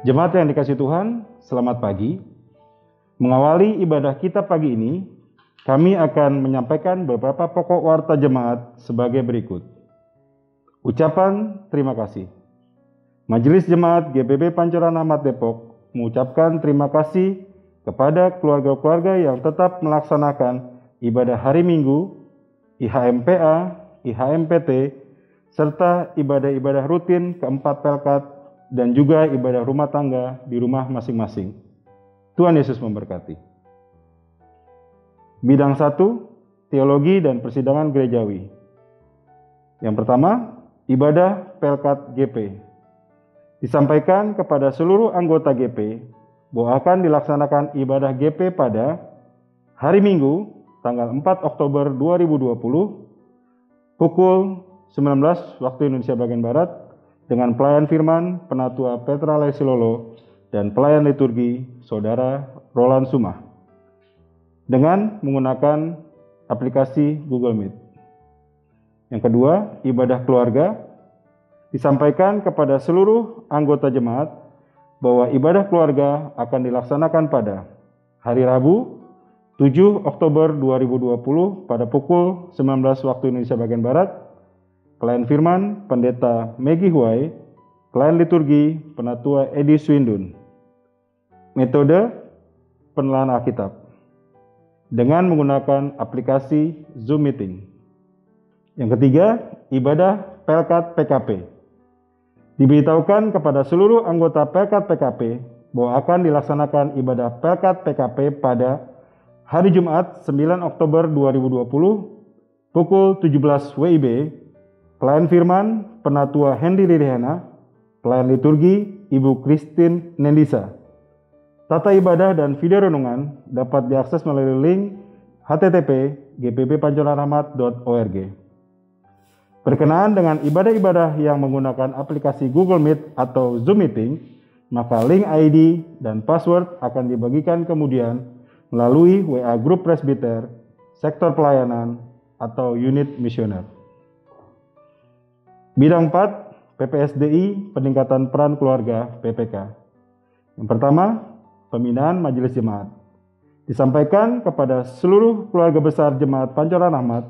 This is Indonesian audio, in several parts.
Jemaat yang dikasihi Tuhan, selamat pagi. Mengawali ibadah kita pagi ini, kami akan menyampaikan beberapa pokok warta jemaat sebagai berikut. Ucapan terima kasih. Majelis Jemaat GBB Pancoran Ahmad Depok mengucapkan terima kasih kepada keluarga-keluarga yang tetap melaksanakan ibadah hari Minggu, IHMPA, IHMPT, serta ibadah-ibadah rutin keempat Pelkat dan juga ibadah rumah tangga di rumah masing-masing. Tuhan Yesus memberkati. Bidang 1, Teologi dan Persidangan Gerejawi. Yang pertama, ibadah Pelkat GP. Disampaikan kepada seluruh anggota GP bahwa akan dilaksanakan ibadah GP pada hari Minggu, tanggal 4 Oktober 2020, pukul 19 waktu Indonesia bagian Barat, dengan pelayan firman Penatua Petra Lesilolo dan pelayan liturgi Saudara Roland Sumah, dengan menggunakan aplikasi Google Meet. Yang kedua, ibadah keluarga. Disampaikan kepada seluruh anggota jemaat bahwa ibadah keluarga akan dilaksanakan pada hari Rabu, 7 Oktober 2020 pada pukul 19 waktu Indonesia bagian Barat. Pelayan firman Pendeta Maggie Huai, pelayan liturgi Penatua Edi Swindun. Metode penelaahan Alkitab dengan menggunakan aplikasi Zoom Meeting. Yang ketiga, ibadah Pelkat PKP. Diberitahukan kepada seluruh anggota Pelkat PKP bahwa akan dilaksanakan ibadah Pelkat PKP pada hari Jumat 9 Oktober 2020 pukul 17 WIB. Pelayan firman Penatua Hendy Lirihana, pelayan liturgi Ibu Christine Nendisa. Tata ibadah dan video renungan dapat diakses melalui link http://gbppancoranrahmat.org. Berkenaan dengan ibadah-ibadah yang menggunakan aplikasi Google Meet atau Zoom Meeting, maka link ID dan password akan dibagikan kemudian melalui WA Grup Presbiter, Sektor Pelayanan, atau Unit Misioner. Bidang 4, PPSDI, Peningkatan Peran Keluarga, PPK. Yang pertama, pembinaan Majelis Jemaat. Disampaikan kepada seluruh keluarga besar Jemaat Pancoran Ahmad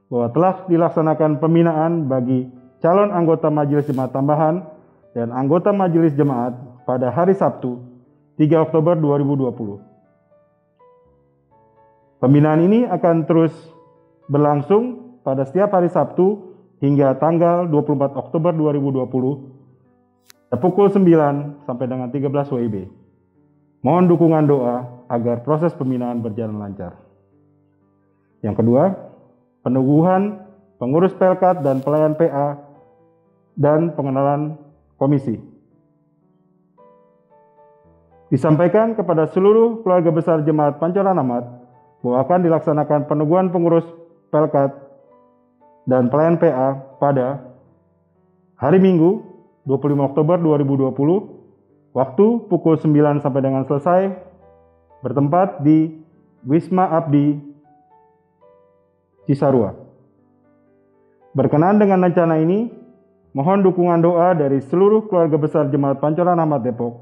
bahwa telah dilaksanakan pembinaan bagi calon anggota Majelis Jemaat Tambahan dan anggota Majelis Jemaat pada hari Sabtu, 3 Oktober 2020. Pembinaan ini akan terus berlangsung pada setiap hari Sabtu hingga tanggal 24 Oktober 2020 pukul 9 sampai dengan 13 WIB. Mohon dukungan doa agar proses pembinaan berjalan lancar. Yang kedua, peneguhan pengurus Pelkat dan pelayan PA dan pengenalan komisi. Disampaikan kepada seluruh keluarga besar Jemaat Pancoran Ahmad bahwa akan dilaksanakan peneguhan pengurus Pelkat dan pelayan PA pada hari Minggu 25 Oktober 2020 waktu pukul 9 sampai dengan selesai, bertempat di Wisma Abdi Cisarua. Berkenaan dengan rencana ini, mohon dukungan doa dari seluruh keluarga besar Jemaat Pancoran Ahmad Depok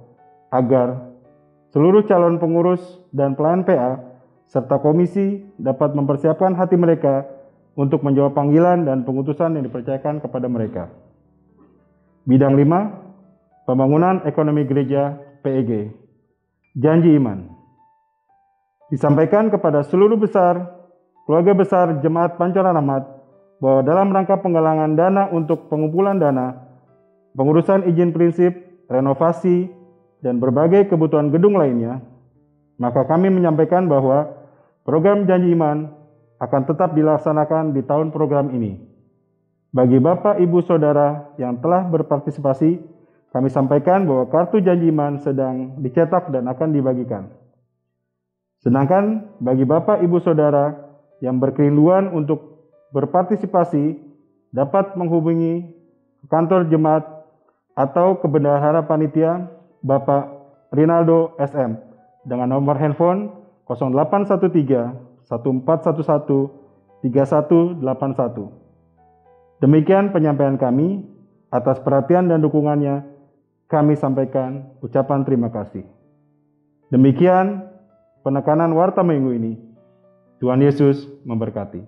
agar seluruh calon pengurus dan pelayan PA serta komisi dapat mempersiapkan hati mereka untuk menjawab panggilan dan pengutusan yang dipercayakan kepada mereka. Bidang 5, pembangunan ekonomi gereja PEG. Janji iman. Disampaikan kepada seluruh keluarga besar Jemaat Pancoran Ahmad bahwa dalam rangka penggalangan dana untuk pengumpulan dana, pengurusan izin prinsip, renovasi, dan berbagai kebutuhan gedung lainnya, maka kami menyampaikan bahwa program Janji Iman akan tetap dilaksanakan di tahun program ini. Bagi Bapak, Ibu, Saudara yang telah berpartisipasi, kami sampaikan bahwa kartu Janji Iman sedang dicetak dan akan dibagikan. Sedangkan bagi Bapak, Ibu, Saudara yang berkerinduan untuk berpartisipasi dapat menghubungi kantor jemaat atau kebendahara panitia Bapak Rinaldo SM dengan nomor handphone 0813 1411 3181. Demikian penyampaian kami. Atas perhatian dan dukungannya, kami sampaikan ucapan terima kasih. Demikian penekanan Warta Minggu ini. Tuhan Yesus memberkati.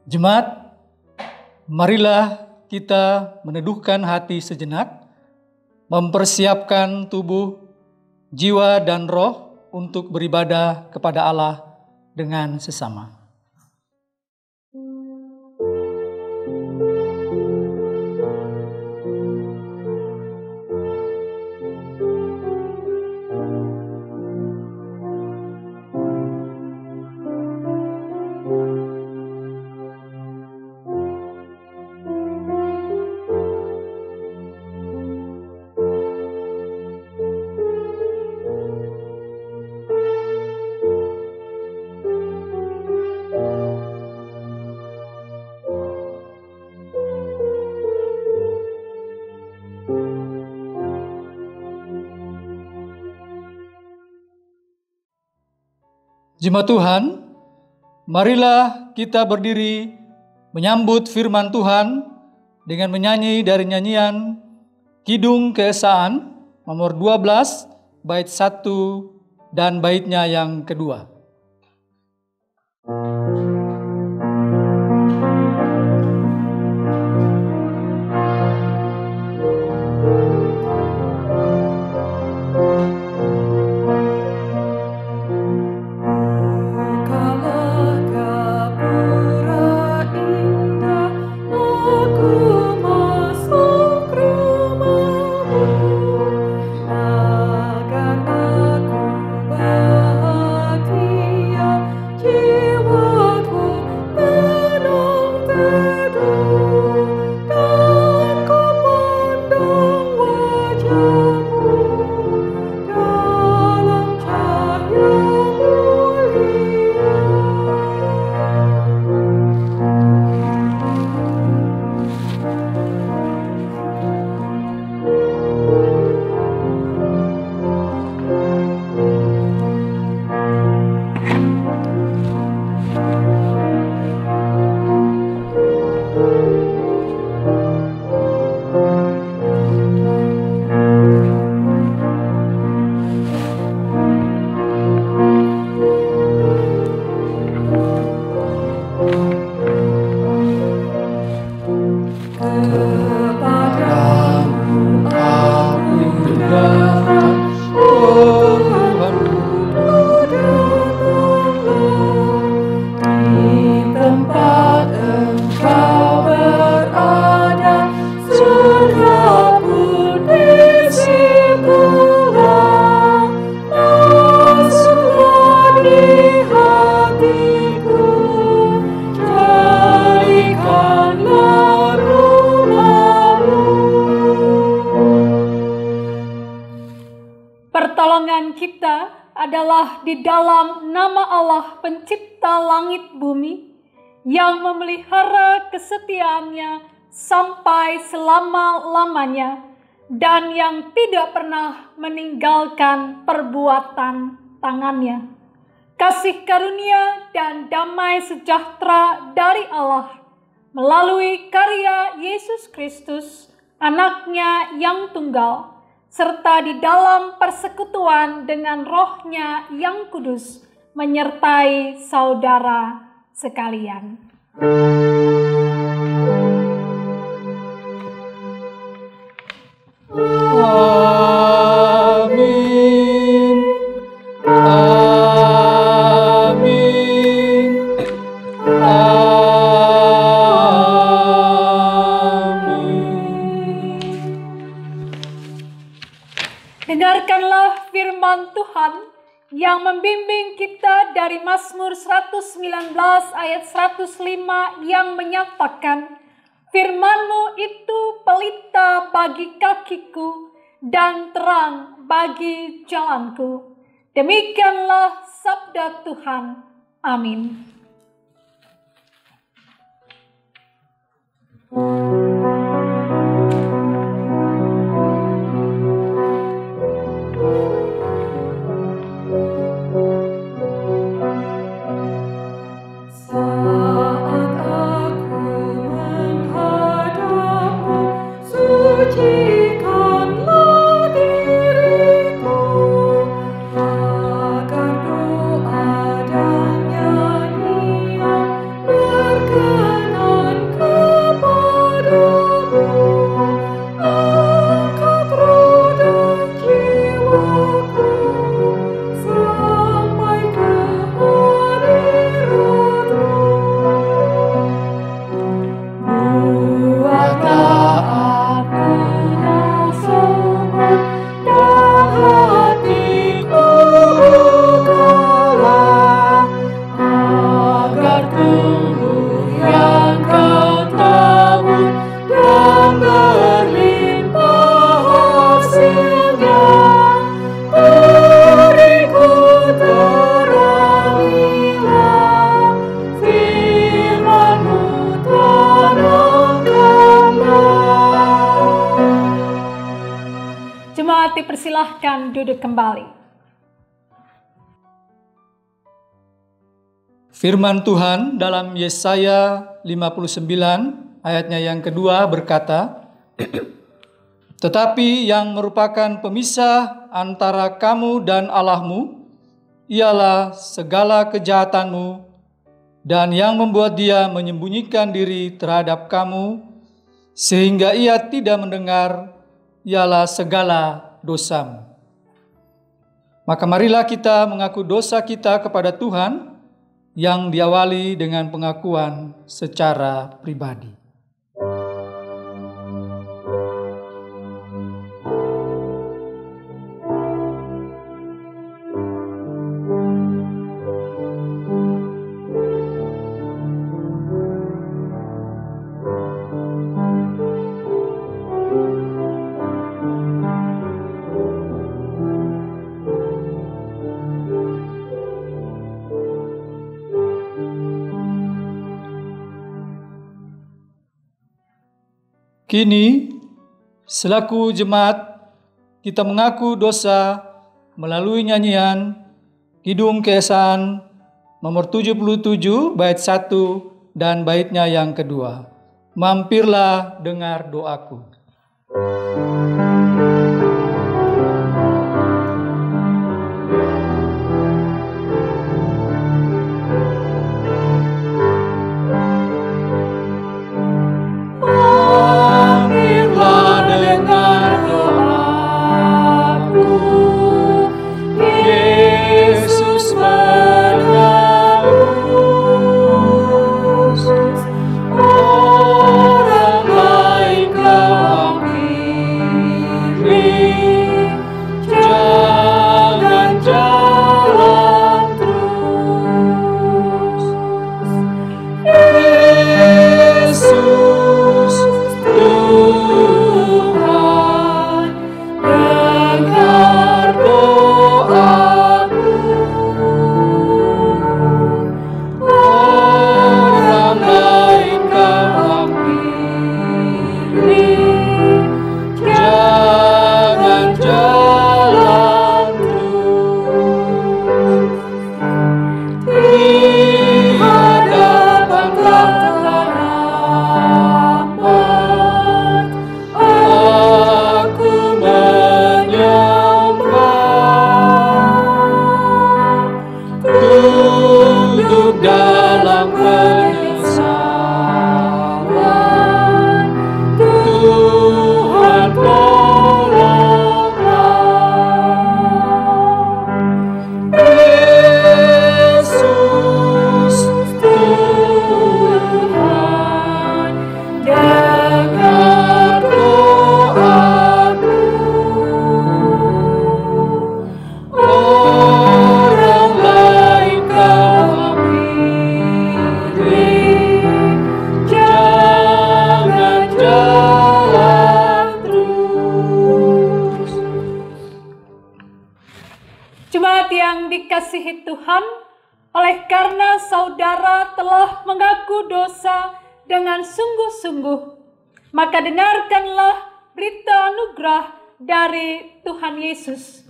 Jemaat, marilah kita meneduhkan hati sejenak, mempersiapkan tubuh, jiwa, dan roh untuk beribadah kepada Allah dengan sesama. Jemaat Tuhan, marilah kita berdiri menyambut firman Tuhan dengan menyanyi dari nyanyian Kidung Keesaan nomor 12 bait 1 dan baitnya yang kedua. Pertolongan kita adalah di dalam nama Allah pencipta langit bumi yang memelihara kesetiaannya sampai selama-lamanya dan yang tidak pernah meninggalkan perbuatan tangannya. Kasih karunia dan damai sejahtera dari Allah melalui karya Yesus Kristus, Anaknya yang tunggal, serta di dalam persekutuan dengan Roh-Nya yang kudus, menyertai saudara sekalian. Amin. Amin. Dengarkanlah firman Tuhan yang membimbing kita dari Mazmur 119 ayat 105 yang menyatakan, firman-Mu itu pelita bagi kakiku dan terang bagi jalanku. Demikianlah sabda Tuhan. Amin. Saat aku menghadapmu, sungguh yang kau tabur dan berlimpah hasilnya. Beriku terangilah firman-Mu, tanamkanlah. Jemaat dipersilahkan duduk kembali. Firman Tuhan dalam Yesaya 59 ayatnya yang kedua berkata, tetapi yang merupakan pemisah antara kamu dan Allahmu ialah segala kejahatanmu, dan yang membuat dia menyembunyikan diri terhadap kamu sehingga ia tidak mendengar ialah segala dosamu. Maka marilah kita mengaku dosa kita kepada Tuhan yang diawali dengan pengakuan secara pribadi. Kini, selaku jemaat, kita mengaku dosa melalui nyanyian Kidung Keesaan nomor 77 bait 1 dan baitnya yang kedua. Mampirlah dengar doaku. dikasihi Tuhan, oleh karena saudara telah mengaku dosa dengan sungguh-sungguh, maka dengarkanlah berita anugerah dari Tuhan Yesus.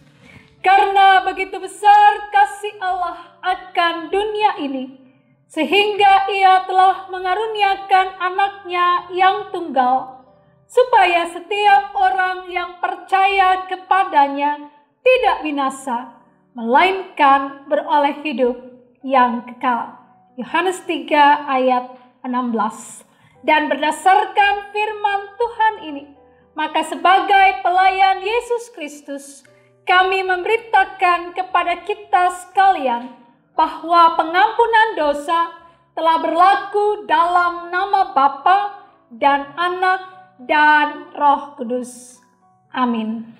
Karena begitu besar kasih Allah akan dunia ini, sehingga Ia telah mengaruniakan anaknya yang tunggal, supaya setiap orang yang percaya kepadanya tidak binasa, melainkan beroleh hidup yang kekal. Yohanes 3 ayat 16. Dan berdasarkan firman Tuhan ini, maka sebagai pelayan Yesus Kristus, kami memberitakan kepada kita sekalian bahwa pengampunan dosa telah berlaku dalam nama Bapa dan Anak dan Roh Kudus. Amin.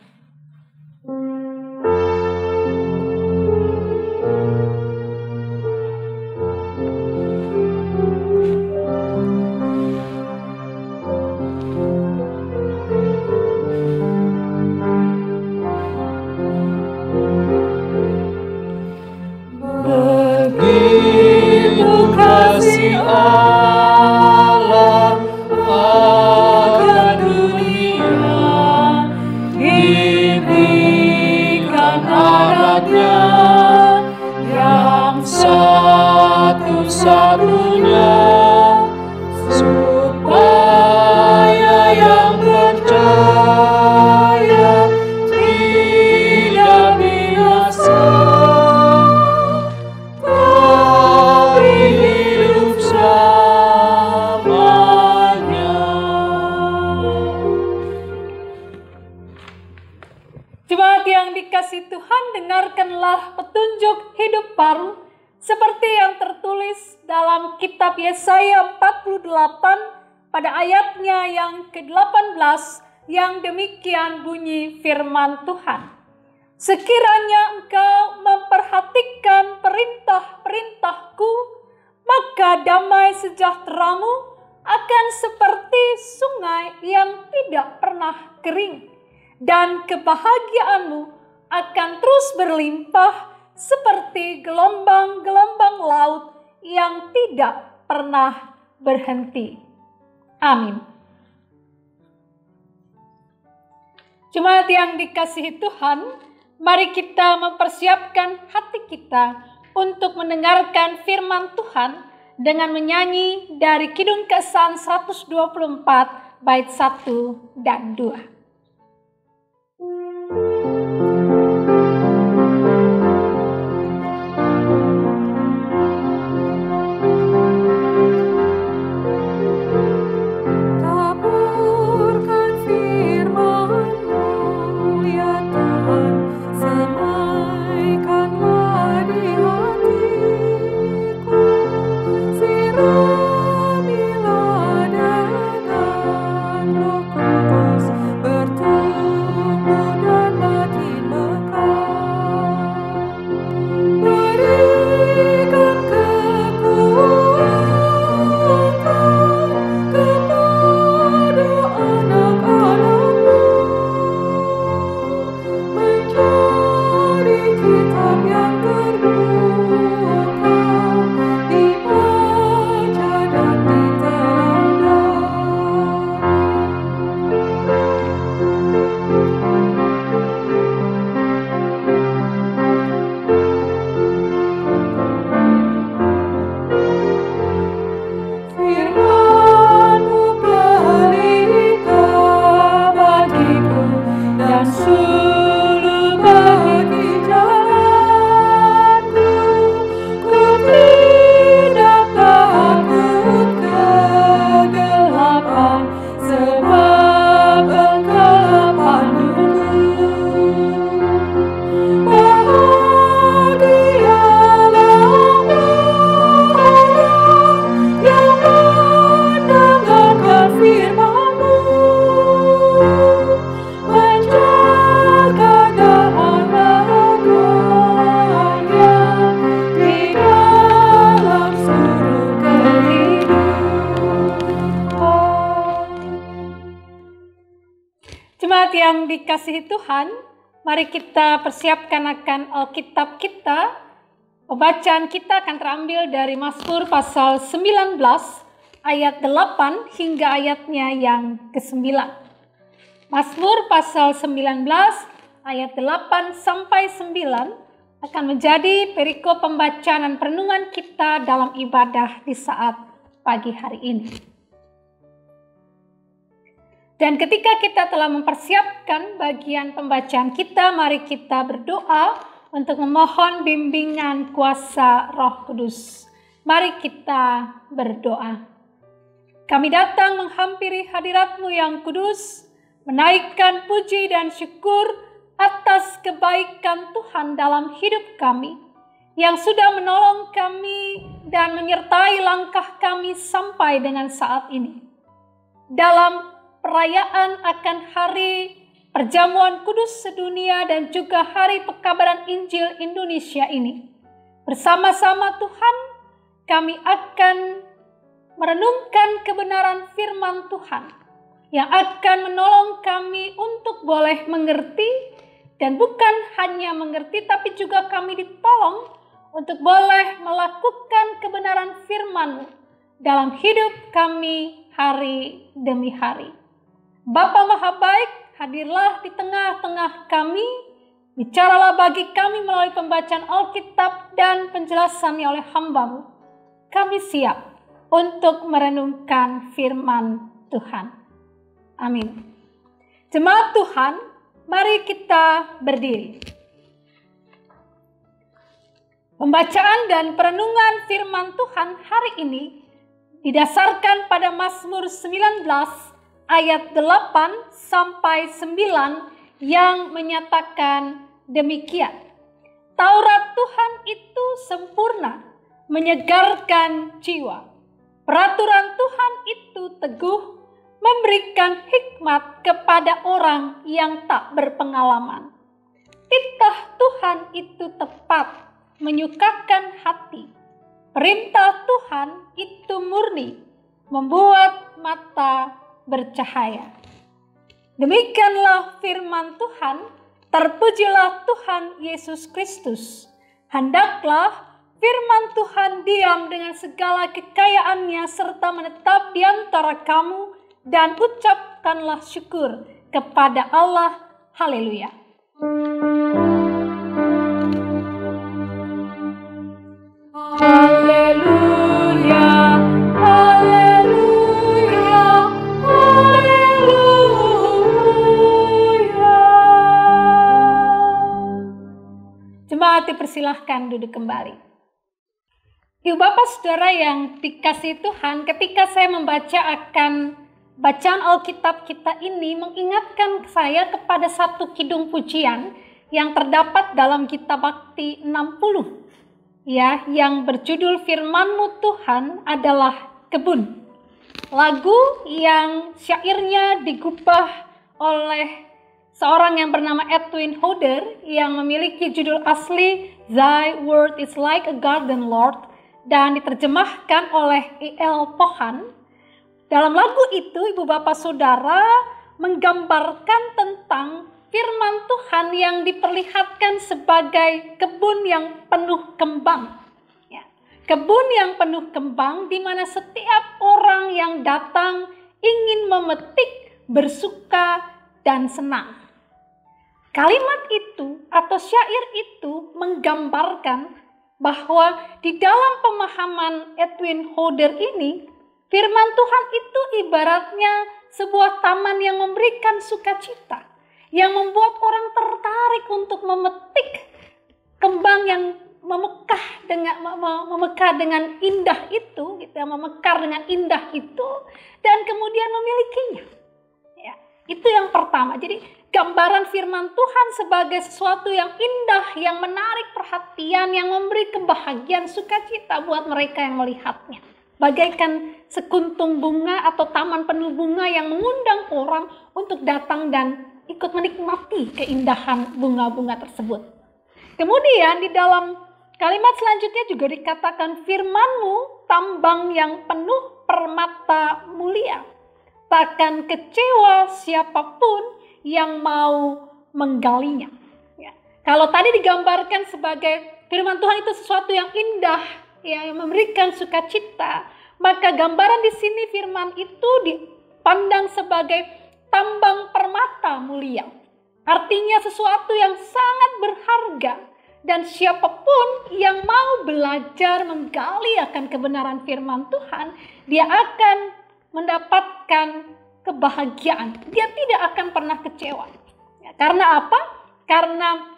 Yesaya 48 pada ayatnya yang ke-18 yang demikian bunyi firman Tuhan. Sekiranya engkau memperhatikan perintah-perintahku, maka damai sejahteramu akan seperti sungai yang tidak pernah kering, dan kebahagiaanmu akan terus berlimpah seperti gelombang-gelombang laut yang tidak pernah berhenti. Amin. Jemaat yang dikasihi Tuhan, mari kita mempersiapkan hati kita untuk mendengarkan firman Tuhan dengan menyanyi dari Kidung Kesan 124 bait 1 dan 2. Yang dikasihi Tuhan, mari kita persiapkan akan Alkitab kita. Pembacaan kita akan terambil dari Mazmur pasal 19 ayat 8 hingga ayatnya yang ke-9. Mazmur pasal 19 ayat 8 sampai 9 akan menjadi perikop pembacaan dan perenungan kita dalam ibadah di saat pagi hari ini. Dan ketika kita telah mempersiapkan bagian pembacaan kita, mari kita berdoa untuk memohon bimbingan kuasa Roh Kudus. Mari kita berdoa. Kami datang menghampiri hadirat-Mu yang kudus, menaikkan puji dan syukur atas kebaikan Tuhan dalam hidup kami, yang sudah menolong kami dan menyertai langkah kami sampai dengan saat ini. Dalam perayaan akan hari perjamuan kudus sedunia dan juga hari pekabaran Injil Indonesia ini, bersama-sama Tuhan kami akan merenungkan kebenaran firman Tuhan yang akan menolong kami untuk boleh mengerti, dan bukan hanya mengerti tapi juga kami ditolong untuk boleh melakukan kebenaran firman-Mu dalam hidup kami hari demi hari. Bapa Maha Baik, hadirlah di tengah-tengah kami, bicaralah bagi kami melalui pembacaan Alkitab dan penjelasannya oleh hamba-Mu. Kami siap untuk merenungkan firman Tuhan. Amin. Jemaat Tuhan, mari kita berdiri. Pembacaan dan perenungan firman Tuhan hari ini didasarkan pada Mazmur 19 ayat 8 sampai 9 yang menyatakan demikian. Taurat Tuhan itu sempurna, menyegarkan jiwa. Peraturan Tuhan itu teguh, memberikan hikmat kepada orang yang tak berpengalaman. Titah Tuhan itu tepat, menyukakan hati. Perintah Tuhan itu murni, membuat mata bercahaya. Demikianlah firman Tuhan, terpujilah Tuhan Yesus Kristus. Hendaklah firman Tuhan diam dengan segala kekayaannya serta menetap di antara kamu, dan ucapkanlah syukur kepada Allah. Haleluya. Haleluya, haleluya, haleluya. Jemaat dipersilahkan duduk kembali. Ibu Bapak Saudara yang dikasihi Tuhan, ketika saya membaca akan bacaan Alkitab kita ini mengingatkan saya kepada satu kidung pujian yang terdapat dalam kitab Bakti 60. Ya, yang berjudul Firman-Mu Tuhan adalah kebun. Lagu yang syairnya digubah oleh seorang yang bernama Edwin Hodder yang memiliki judul asli Thy Word is Like a Garden, Lord, dan diterjemahkan oleh E.L. Pohan. Dalam lagu itu, Ibu Bapak Saudara, menggambarkan tentang firman Tuhan yang diperlihatkan sebagai kebun yang penuh kembang. Ya, kebun yang penuh kembang di mana setiap orang yang datang ingin memetik, bersuka, dan senang. Kalimat itu atau syair itu menggambarkan bahwa di dalam pemahaman Edwin Hodder ini, firman Tuhan itu ibaratnya sebuah taman yang memberikan sukacita, yang membuat orang tertarik untuk memetik kembang yang memekar dengan indah itu, gitu ya, memekar dengan indah itu, dan kemudian memilikinya. Ya, itu yang pertama. Jadi gambaran firman Tuhan sebagai sesuatu yang indah, yang menarik perhatian, yang memberi kebahagiaan, sukacita buat mereka yang melihatnya. Bagaikan sekuntum bunga atau taman penuh bunga yang mengundang orang untuk datang dan ikut menikmati keindahan bunga-bunga tersebut. Kemudian di dalam kalimat selanjutnya juga dikatakan, firman-Mu tambang yang penuh permata mulia. Takkan kecewa siapapun yang mau menggalinya. Ya. Kalau tadi digambarkan sebagai firman Tuhan itu sesuatu yang indah, ya, yang memberikan sukacita, maka gambaran di sini firman itu dipandang sebagai tambang permata mulia. Artinya sesuatu yang sangat berharga, dan siapapun yang mau belajar menggali akan kebenaran firman Tuhan, dia akan mendapatkan kebahagiaan. Dia tidak akan pernah kecewa. Ya, karena apa? Karena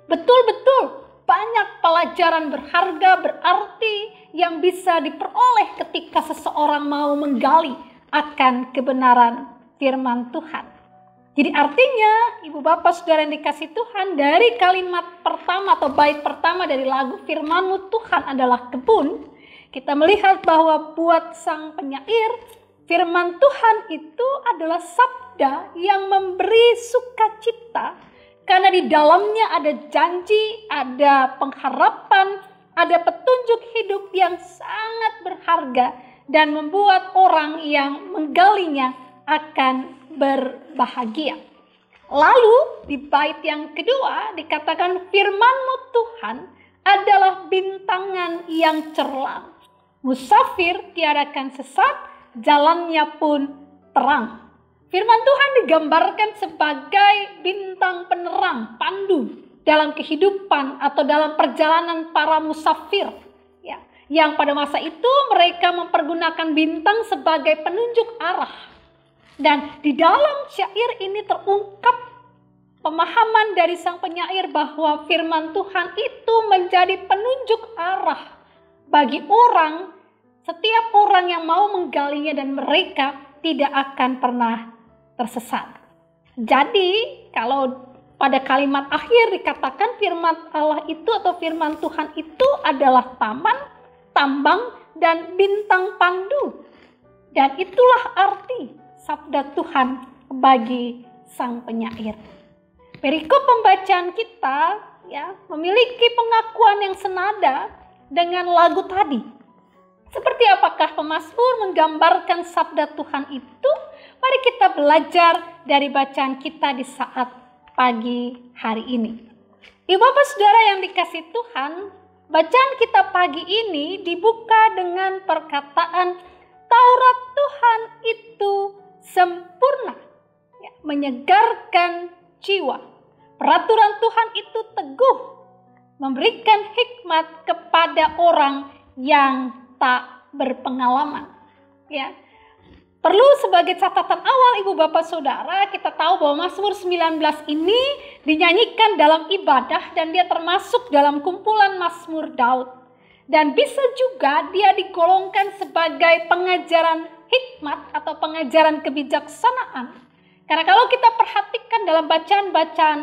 betul-betul banyak pelajaran berharga, berarti yang bisa diperoleh ketika seseorang mau menggali akan kebenaran firman Tuhan. Jadi artinya, Ibu Bapak Saudara yang dikasihi Tuhan, dari kalimat pertama atau bait pertama dari lagu Firman-Mu Tuhan adalah kebun, kita melihat bahwa buat sang penyair, firman Tuhan itu adalah sabda yang memberi sukacita, karena di dalamnya ada janji, ada pengharapan, ada petunjuk hidup yang sangat berharga dan membuat orang yang menggalinya akan berbahagia. Lalu di bait yang kedua dikatakan, firman-Mu Tuhan adalah bintangan yang cerlang. Musafir tiadakan sesat, jalannya pun terang. Firman Tuhan digambarkan sebagai bintang penerang, pandu dalam kehidupan atau dalam perjalanan para musafir. Ya, yang pada masa itu mereka mempergunakan bintang sebagai penunjuk arah. Dan di dalam syair ini terungkap pemahaman dari sang penyair bahwa firman Tuhan itu menjadi penunjuk arah bagi orang, setiap orang yang mau menggalinya, dan mereka tidak akan pernah tersesat. Jadi kalau pada kalimat akhir dikatakan firman Allah itu atau firman Tuhan itu adalah taman, tambang dan bintang pandu. Dan itulah arti sabda Tuhan bagi sang penyair. Perikop pembacaan kita memiliki pengakuan yang senada dengan lagu tadi. Seperti apakah pemazmur menggambarkan sabda Tuhan itu? Mari kita belajar dari bacaan kita di saat pagi hari ini. Ibu Bapak Saudara yang dikasihi Tuhan, bacaan kita pagi ini dibuka dengan perkataan Taurat Tuhan itu sempurna, menyegarkan jiwa. Peraturan Tuhan itu teguh, memberikan hikmat kepada orang yang tak berpengalaman. Perlu sebagai catatan awal Ibu Bapak Saudara, kita tahu bahwa Mazmur 19 ini dinyanyikan dalam ibadah dan dia termasuk dalam kumpulan Mazmur Daud. Dan bisa juga dia digolongkan sebagai pengajaran hikmat atau pengajaran kebijaksanaan. Karena kalau kita perhatikan dalam bacaan-bacaan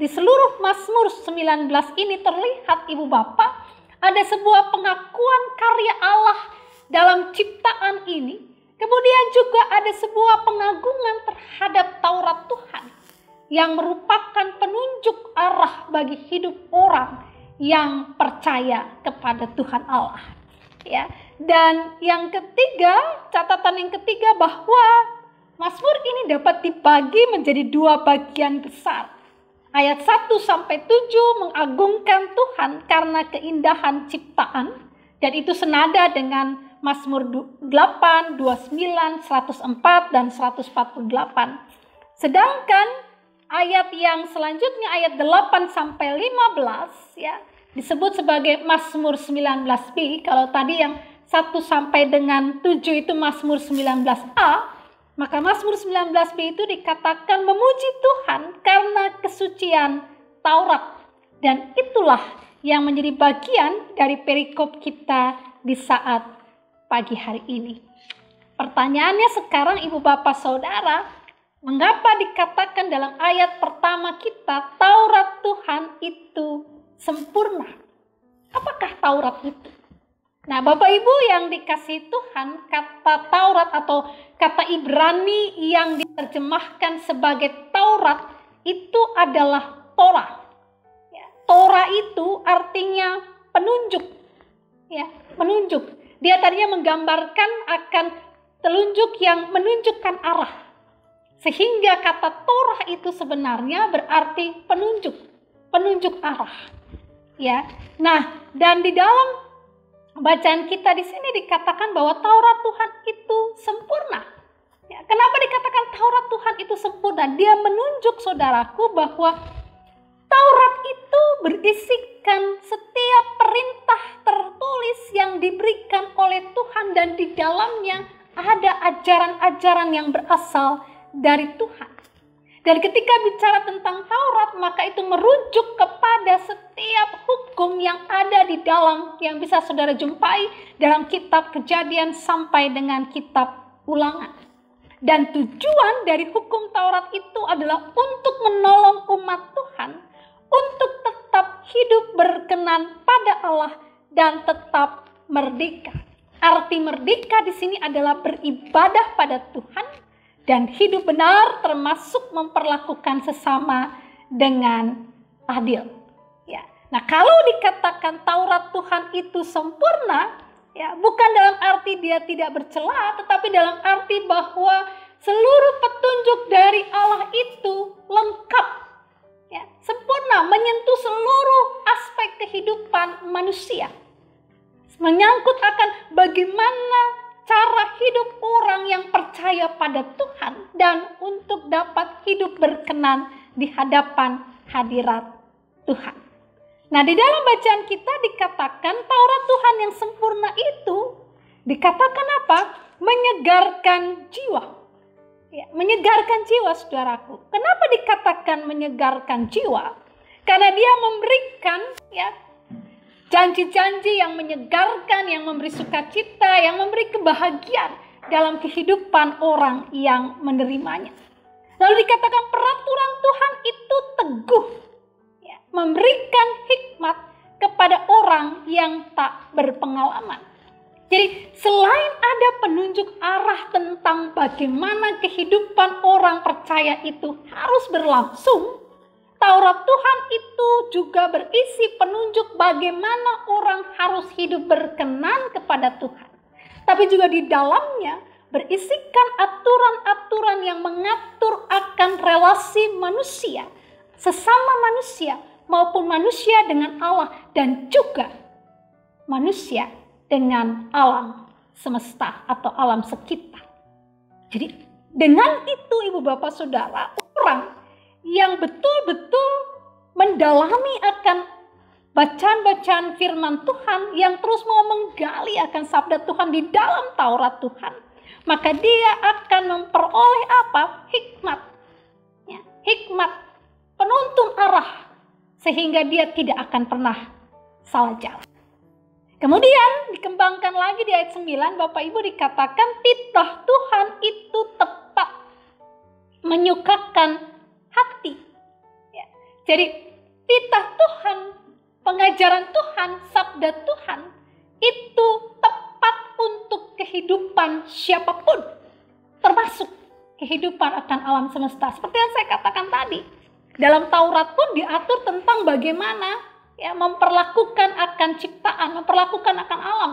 di seluruh Mazmur 19 ini terlihat Ibu Bapak ada sebuah pengakuan karya Allah dalam ciptaan ini. Kemudian juga ada sebuah pengagungan terhadap Taurat Tuhan yang merupakan penunjuk arah bagi hidup orang yang percaya kepada Tuhan Allah. Dan yang ketiga, catatan yang ketiga bahwa Mazmur ini dapat dibagi menjadi dua bagian besar. Ayat 1-7 mengagungkan Tuhan karena keindahan ciptaan, dan itu senada dengan Mazmur 8, 29, 104, dan 148. Sedangkan ayat yang selanjutnya ayat 8-15 disebut sebagai Mazmur 19b. Kalau tadi yang 1 sampai dengan 7 itu Mazmur 19a, maka Mazmur 19b itu dikatakan memuji Tuhan karena kesucian Taurat. Dan itulah yang menjadi bagian dari perikop kita di saat pagi hari ini. Pertanyaannya sekarang Ibu Bapak Saudara, mengapa dikatakan dalam ayat pertama kita Taurat Tuhan itu sempurna? Apakah Taurat itu? Nah, Bapak Ibu yang dikasihi Tuhan, kata Taurat atau kata Ibrani yang diterjemahkan sebagai Taurat itu adalah Torah. Torah itu artinya penunjuk. Penunjuk. Dia tadinya menggambarkan akan telunjuk yang menunjukkan arah. Sehingga kata Torah itu sebenarnya berarti penunjuk arah. Nah, dan di dalam bacaan kita di sini dikatakan bahwa Taurat Tuhan itu sempurna. Kenapa dikatakan Taurat Tuhan itu sempurna? Dia menunjuk saudaraku bahwa Taurat itu berisikan setiap perintah tertulis yang diberikan oleh Tuhan dan di dalamnya ada ajaran-ajaran yang berasal dari Tuhan. Dan ketika bicara tentang Taurat, maka itu merujuk kepada setiap hukum yang ada di dalam yang bisa saudara jumpai dalam kitab Kejadian sampai dengan kitab Ulangan. Dan tujuan dari hukum Taurat itu adalah untuk menolong umat Tuhan untuk tetap hidup berkenan pada Allah dan tetap merdeka. Arti merdeka di sini adalah beribadah pada Tuhan dan hidup benar termasuk memperlakukan sesama dengan adil. Nah, kalau dikatakan Taurat Tuhan itu sempurna, bukan dalam arti dia tidak bercela, tetapi dalam arti bahwa seluruh petunjuk dari Allah itu lengkap. Sempurna, menyentuh seluruh aspek kehidupan manusia. Menyangkut akan bagaimana cara hidup orang yang percaya pada Tuhan dan untuk dapat hidup berkenan di hadapan hadirat Tuhan. Nah, di dalam bacaan kita dikatakan Taurat Tuhan yang sempurna itu dikatakan apa? Menyegarkan jiwa. Menyegarkan jiwa, saudaraku. Kenapa dikatakan menyegarkan jiwa? Karena dia memberikan janji-janji yang menyegarkan, yang memberi sukacita, yang memberi kebahagiaan dalam kehidupan orang yang menerimanya. Lalu dikatakan peraturan Tuhan itu teguh, memberikan hikmat kepada orang yang tak berpengalaman. Jadi selain ada penunjuk arah tentang bagaimana kehidupan orang percaya itu harus berlangsung, Taurat Tuhan itu juga berisi penunjuk bagaimana orang harus hidup berkenan kepada Tuhan. Tapi juga di dalamnya berisikan aturan-aturan yang mengatur akan relasi manusia, sesama manusia maupun manusia dengan Allah, dan juga manusia dengan alam semesta atau alam sekitar. Jadi dengan itu Ibu Bapak Saudara, orang yang betul-betul mendalami akan bacaan-bacaan firman Tuhan, yang terus mau menggali akan sabda Tuhan di dalam Taurat Tuhan, maka dia akan memperoleh apa? Hikmat. Ya, hikmat penuntun arah, sehingga dia tidak akan pernah salah jalan. Kemudian dikembangkan lagi di ayat 9, Bapak Ibu, dikatakan titah Tuhan itu tepat, menyukakan hati. Ya. Jadi titah Tuhan, pengajaran Tuhan, sabda Tuhan itu tepat untuk kehidupan siapapun, termasuk kehidupan akan alam semesta. Seperti yang saya katakan tadi, dalam Taurat pun diatur tentang bagaimana ya memperlakukan akan ciptaan, memperlakukan akan alam.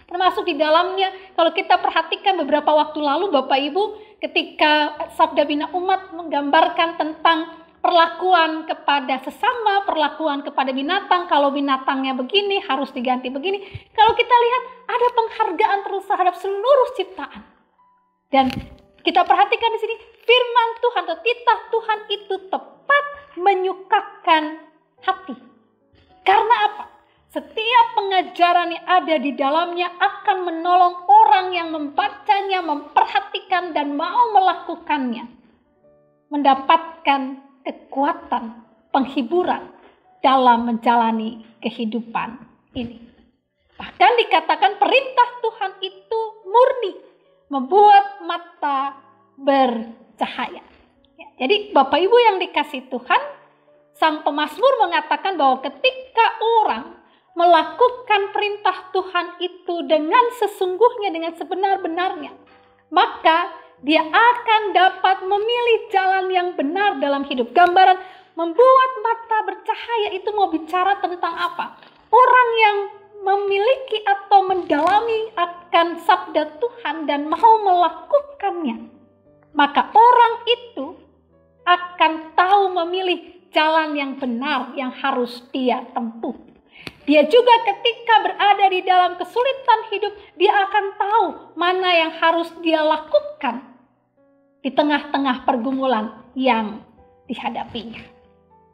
Termasuk di dalamnya, kalau kita perhatikan beberapa waktu lalu Bapak Ibu, ketika Sabda Bina Umat menggambarkan tentang perlakuan kepada sesama, perlakuan kepada binatang, kalau binatangnya begini harus diganti begini. Kalau kita lihat ada penghargaan terus terhadap seluruh ciptaan. Dan kita perhatikan di sini firman Tuhan atau titah Tuhan itu tepat, menyukakan hati. Karena apa? Setiap pengajaran yang ada di dalamnya akan menolong orang yang membacanya, memperhatikan dan mau melakukannya, mendapatkan kekuatan, penghiburan dalam menjalani kehidupan ini. Bahkan dikatakan perintah Tuhan itu murni, membuat mata bercahaya. Ya, jadi Bapak Ibu yang dikasih Tuhan, Sang Pemazmur mengatakan bahwa ketika orang melakukan perintah Tuhan itu dengan sesungguhnya, dengan sebenar-benarnya, maka dia akan dapat memilih jalan yang benar dalam hidup. Gambaran membuat mata bercahaya itu mau bicara tentang apa? Orang yang memiliki atau mendalami akan sabda Tuhan dan mau melakukannya, maka orang itu akan tahu memilih jalan yang benar yang harus dia tempuh. Dia juga ketika berada di dalam kesulitan hidup, dia akan tahu mana yang harus dia lakukan di tengah-tengah pergumulan yang dihadapinya.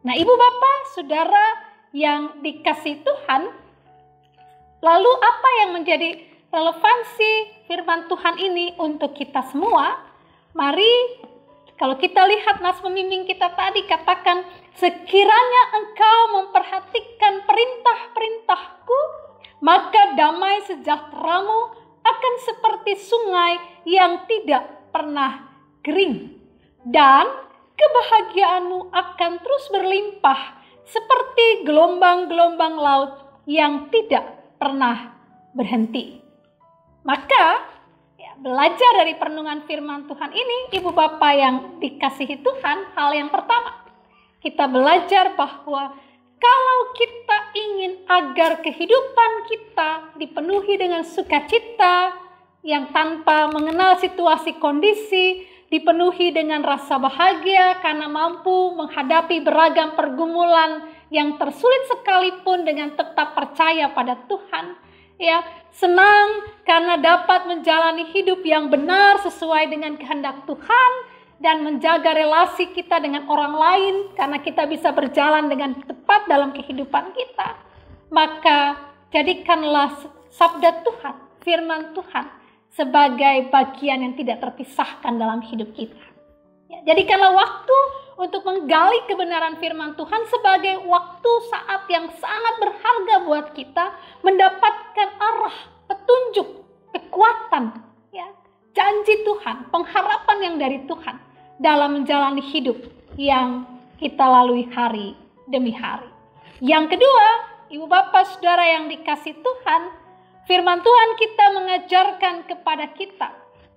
Nah, Ibu Bapak, Saudara yang dikasih Tuhan, lalu apa yang menjadi relevansi firman Tuhan ini untuk kita semua? Mari, kalau kita lihat nas pembimbing kita tadi katakan, sekiranya engkau memperhatikan perintah-perintahku, maka damai sejahteramu akan seperti sungai yang tidak pernah kering, dan kebahagiaanmu akan terus berlimpah seperti gelombang-gelombang laut yang tidak pernah berhenti. Maka belajar dari perenungan firman Tuhan ini, Ibu Bapak yang dikasihi Tuhan, hal yang pertama, kita belajar bahwa kalau kita ingin agar kehidupan kita dipenuhi dengan sukacita yang tanpa mengenal situasi kondisi, dipenuhi dengan rasa bahagia karena mampu menghadapi beragam pergumulan yang tersulit sekalipun dengan tetap percaya pada Tuhan, ya, senang karena dapat menjalani hidup yang benar sesuai dengan kehendak Tuhan dan menjaga relasi kita dengan orang lain karena kita bisa berjalan dengan tepat dalam kehidupan kita. Maka jadikanlah sabda Tuhan, firman Tuhan sebagai bagian yang tidak terpisahkan dalam hidup kita. Ya, jadikanlah waktu untuk menggali kebenaran firman Tuhan sebagai waktu saat yang sangat berharga buat kita mendapatkan arah, petunjuk, kekuatan, ya, janji Tuhan, pengharapan yang dari Tuhan dalam menjalani hidup yang kita lalui hari demi hari. Yang kedua, Ibu Bapak Saudara yang dikasih Tuhan, firman Tuhan kita mengajarkan kepada kita,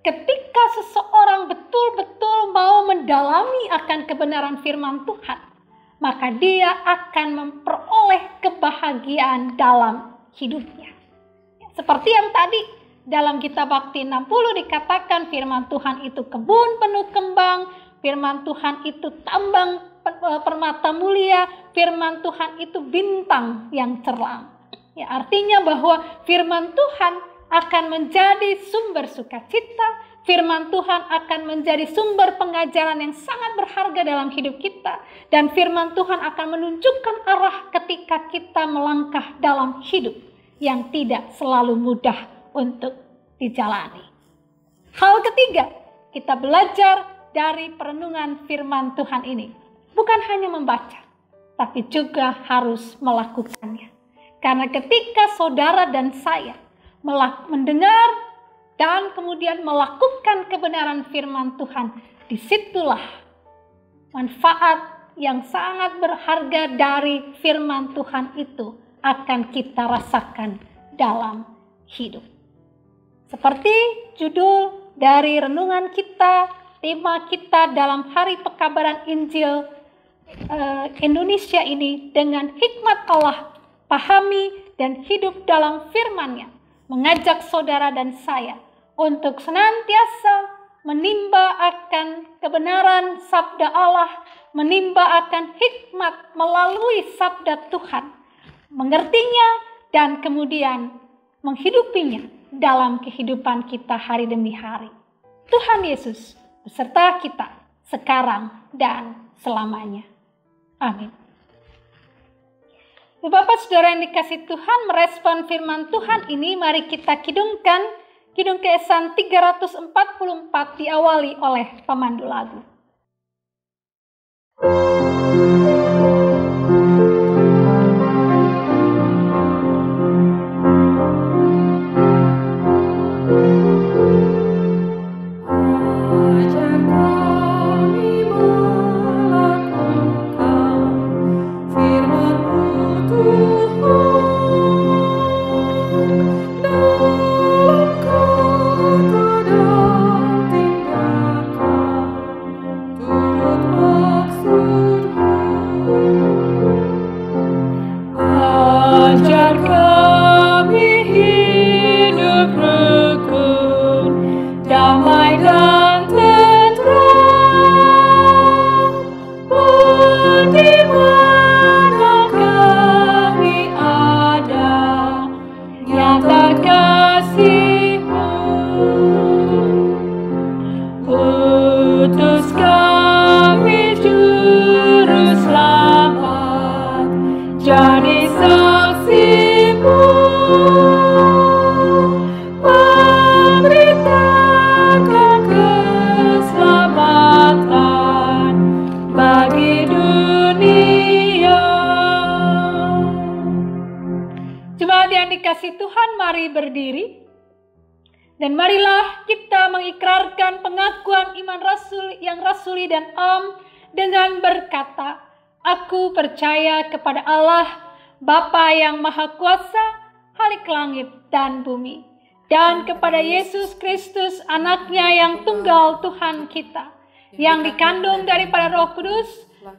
ketika seseorang betul-betul mau mendalami akan kebenaran firman Tuhan, maka dia akan memperoleh kebahagiaan dalam hidupnya. Seperti yang tadi dalam kitab Bakti 60 dikatakan, firman Tuhan itu kebun penuh kembang, firman Tuhan itu tambang permata mulia, firman Tuhan itu bintang yang cerah. Ya, artinya bahwa firman Tuhan akan menjadi sumber sukacita, firman Tuhan akan menjadi sumber pengajaran yang sangat berharga dalam hidup kita, dan firman Tuhan akan menunjukkan arah ketika kita melangkah dalam hidup yang tidak selalu mudah untuk dijalani. Hal ketiga, kita belajar dari perenungan firman Tuhan ini, bukan hanya membaca, tapi juga harus melakukannya. Karena ketika saudara dan saya mendengar dan kemudian melakukan kebenaran firman Tuhan, disitulah manfaat yang sangat berharga dari firman Tuhan itu akan kita rasakan dalam hidup. Seperti judul dari renungan kita, tema kita dalam Hari Pekabaran Injil Indonesia ini, dengan hikmat Allah, pahami dan hidup dalam firman-Nya, mengajak saudara dan saya untuk senantiasa menimba akan kebenaran sabda Allah, menimba akan hikmat melalui sabda Tuhan, mengertinya dan kemudian menghidupinya dalam kehidupan kita hari demi hari. Tuhan Yesus beserta kita sekarang dan selamanya. Amin. Bapak Saudara yang dikasih Tuhan, merespon firman Tuhan ini, mari kita kidungkan Kidung Keesan 344 diawali oleh pemandu lagu. Dikasih Tuhan, mari berdiri dan marilah kita mengikrarkan pengakuan iman yang rasuli dan am dengan berkata, aku percaya kepada Allah, Bapa yang Maha Kuasa, Khalik langit dan bumi, dan kepada Yesus Kristus, anaknya yang tunggal Tuhan kita, yang dikandung daripada Roh Kudus,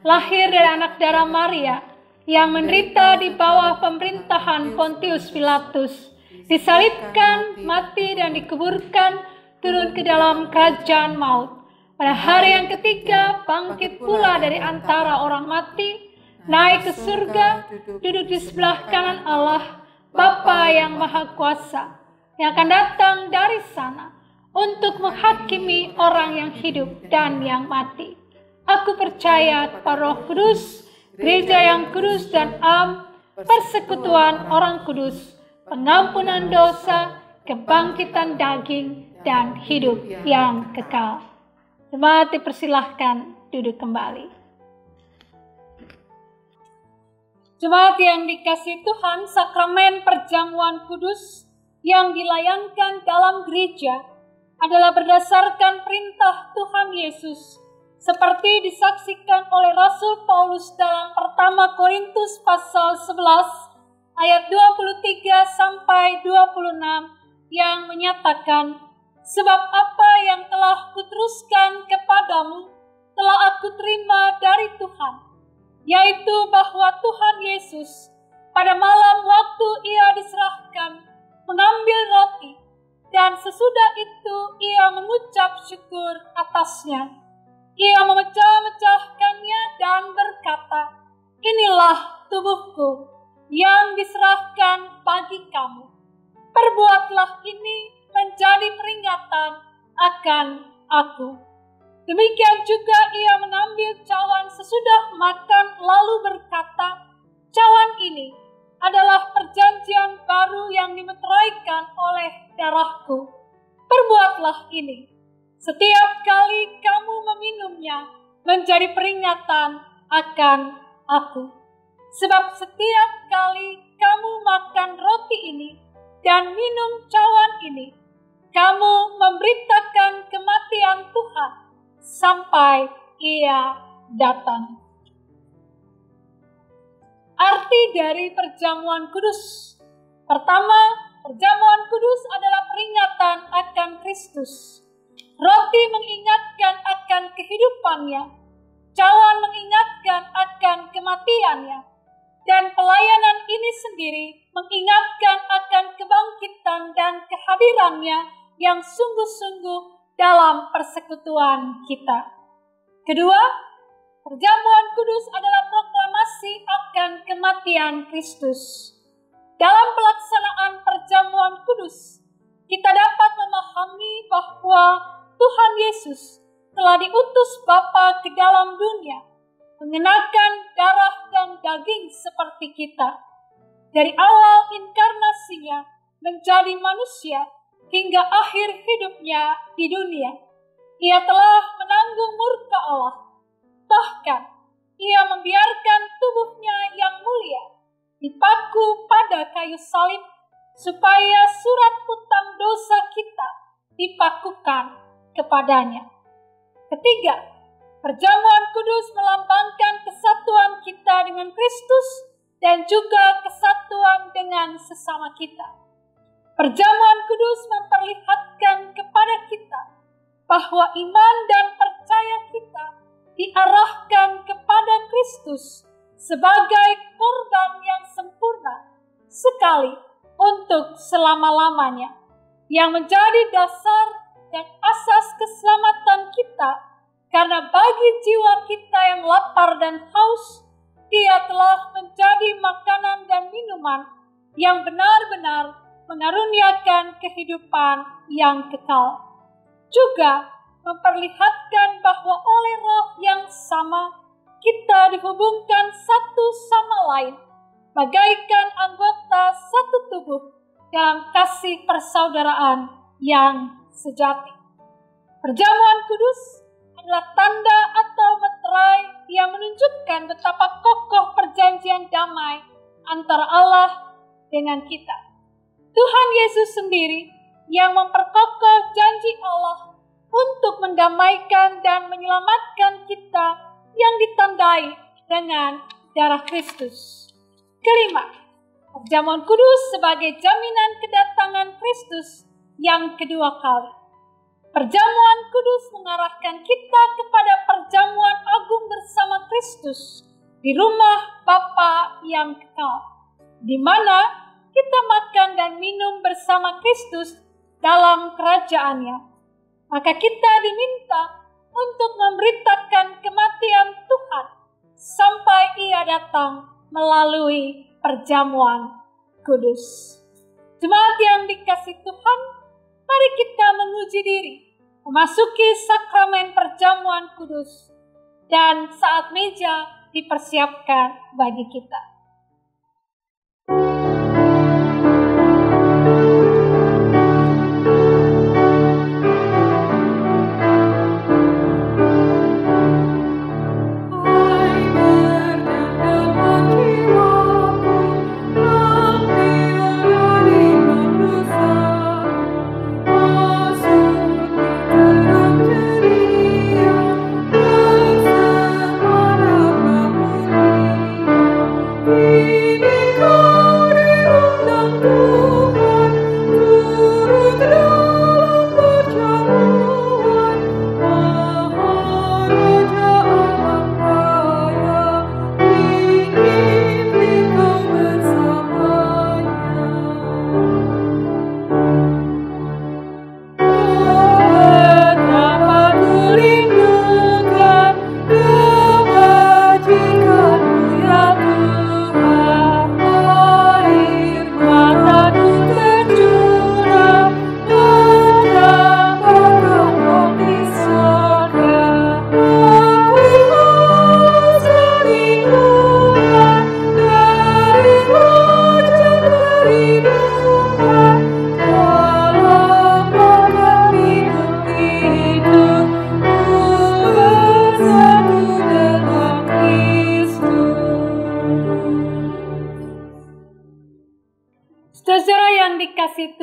lahir dari anak darah Maria, yang menderita di bawah pemerintahan Pontius Pilatus, disalibkan, mati dan dikuburkan, turun ke dalam kerajaan maut. Pada hari yang ketiga bangkit pula dari antara orang mati, naik ke surga, duduk di sebelah kanan Allah, Bapa yang Maha Kuasa, yang akan datang dari sana untuk menghakimi orang yang hidup dan yang mati. Aku percaya kepada Roh Kudus, Gereja yang kudus dan am, persekutuan orang kudus, pengampunan dosa, kebangkitan daging, dan hidup yang kekal. Jemaat dipersilahkan duduk kembali. Jemaat yang dikasihi Tuhan, sakramen perjamuan kudus yang dilayankan dalam gereja adalah berdasarkan perintah Tuhan Yesus, seperti disaksikan oleh Rasul Paulus dalam pertama Korintus pasal 11 ayat 23 sampai 26 yang menyatakan, sebab apa yang telah kuteruskan kepadamu telah aku terima dari Tuhan, yaitu bahwa Tuhan Yesus pada malam waktu ia diserahkan mengambil roti, dan sesudah itu ia mengucap syukur atasnya. Ia memecah-mecahkannya dan berkata, inilah tubuhku yang diserahkan bagi kamu. Perbuatlah ini menjadi peringatan akan aku. Demikian juga ia mengambil cawan sesudah makan lalu berkata, cawan ini adalah perjanjian baru yang dimeteraikan oleh darahku. Perbuatlah ini setiap kali kamu meminumnya menjadi peringatan akan aku. Sebab setiap kali kamu makan roti ini dan minum cawan ini, kamu memberitakan kematian Tuhan sampai ia datang. Arti dari perjamuan kudus. Pertama, perjamuan kudus adalah peringatan akan Kristus. Roti mengingatkan akan kehidupannya, cawan mengingatkan akan kematiannya, dan pelayanan ini sendiri mengingatkan akan kebangkitan dan kehadirannya yang sungguh-sungguh dalam persekutuan kita. Kedua, perjamuan kudus adalah proklamasi akan kematian Kristus. Dalam pelaksanaan perjamuan kudus, kita dapat memahami bahwa Tuhan Yesus telah diutus Bapa ke dalam dunia, mengenakan darah dan daging seperti kita. Dari awal inkarnasinya menjadi manusia hingga akhir hidupnya di dunia, ia telah menanggung murka Allah. Bahkan, ia membiarkan tubuhnya yang mulia dipaku pada kayu salib supaya surat utang dosa kita dipakukan kepadanya. Ketiga, perjamuan kudus melambangkan kesatuan kita dengan Kristus dan juga kesatuan dengan sesama kita. Perjamuan kudus memperlihatkan kepada kita bahwa iman dan percaya kita diarahkan kepada Kristus sebagai korban yang sempurna sekali untuk selama-lamanya, yang menjadi dasar dan asas keselamatan kita, karena bagi jiwa kita yang lapar dan haus, Dia telah menjadi makanan dan minuman yang benar-benar mengaruniakan kehidupan yang kekal. Juga memperlihatkan bahwa oleh Roh yang sama, kita dihubungkan satu sama lain, bagaikan anggota satu tubuh dalam kasih persaudaraan yang sejati. Perjamuan kudus adalah tanda atau meterai yang menunjukkan betapa kokoh perjanjian damai antara Allah dengan kita. Tuhan Yesus sendiri yang memperkokoh janji Allah untuk mendamaikan dan menyelamatkan kita yang ditandai dengan darah Kristus. Kelima, perjamuan kudus sebagai jaminan kedatangan Kristus yang kedua kali. Perjamuan kudus mengarahkan kita kepada perjamuan agung bersama Kristus di rumah Bapa yang kekal, di mana kita makan dan minum bersama Kristus dalam kerajaannya. Maka kita diminta untuk memberitakan kematian Tuhan sampai Ia datang melalui perjamuan kudus. Jemaat yang dikasihi Tuhan, mari kita menguji diri, memasuki sakramen perjamuan kudus, dan saat meja dipersiapkan bagi kita.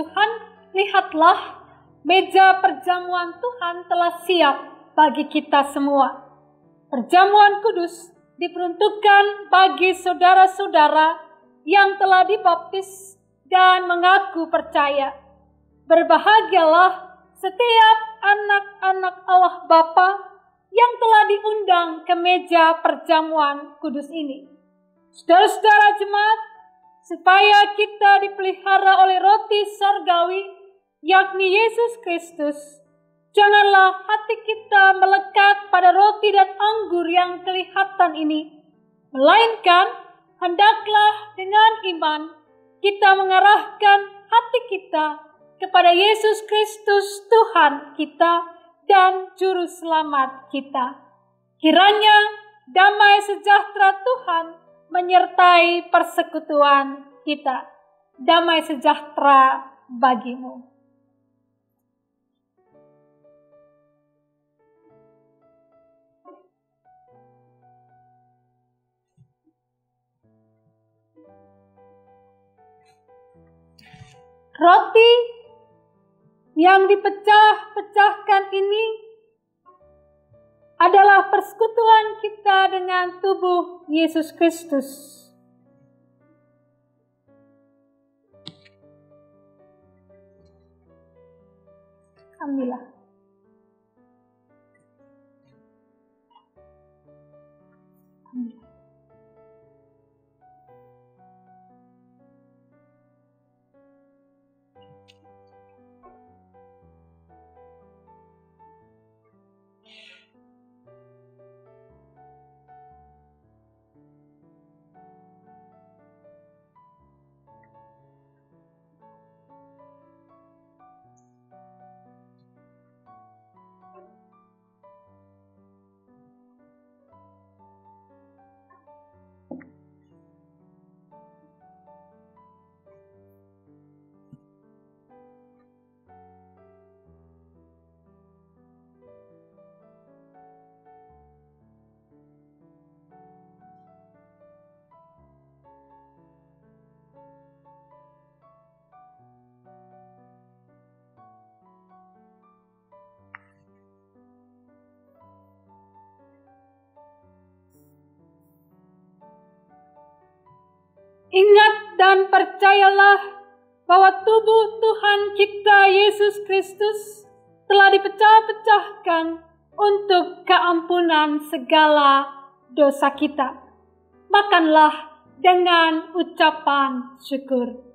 Tuhan, lihatlah, meja perjamuan Tuhan telah siap bagi kita semua. Perjamuan kudus diperuntukkan bagi saudara-saudara yang telah dibaptis dan mengaku percaya. Berbahagialah setiap anak-anak Allah Bapa yang telah diundang ke meja perjamuan kudus ini. Saudara-saudara jemaat, supaya kita dipelihara oleh roti sorgawi, yakni Yesus Kristus, janganlah hati kita melekat pada roti dan anggur yang kelihatan ini, melainkan hendaklah dengan iman kita mengarahkan hati kita kepada Yesus Kristus Tuhan kita dan Juru Selamat kita. Kiranya damai sejahtera Tuhan menyertai persekutuan kita. Damai sejahtera bagimu. Roti yang dipecah-pecahkan ini adalah persekutuan kita dengan tubuh Yesus Kristus. Ambillah. Ingat dan percayalah bahwa tubuh Tuhan kita Yesus Kristus telah dipecah-pecahkan untuk keampunan segala dosa kita. Makanlah dengan ucapan syukur.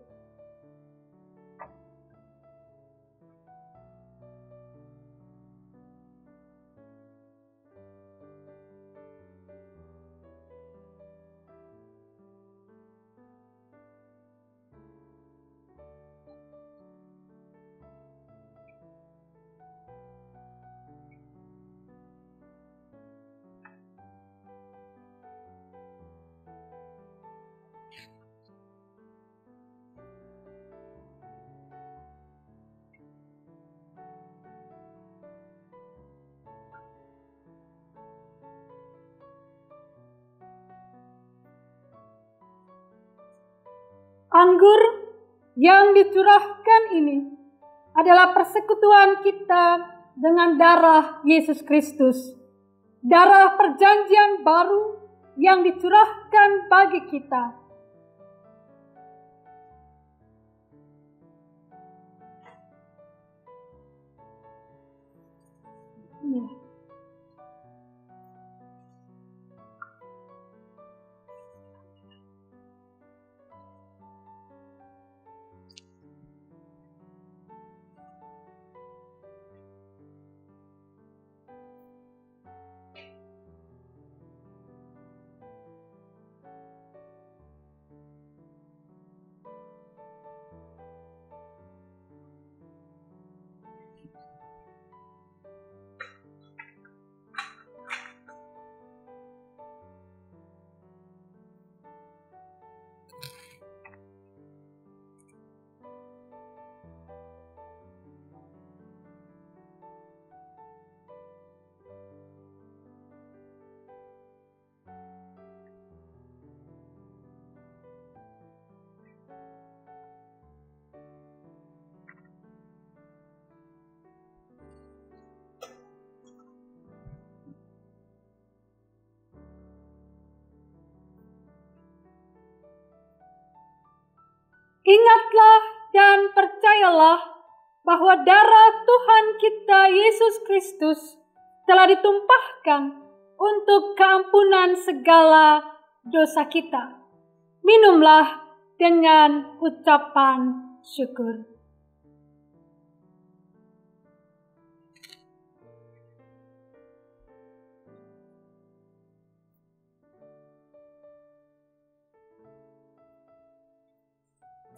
Anggur yang dicurahkan ini adalah persekutuan kita dengan darah Yesus Kristus. Darah perjanjian baru yang dicurahkan bagi kita. Ingatlah dan percayalah bahwa darah Tuhan kita Yesus Kristus telah ditumpahkan untuk keampunan segala dosa kita. Minumlah dengan ucapan syukur.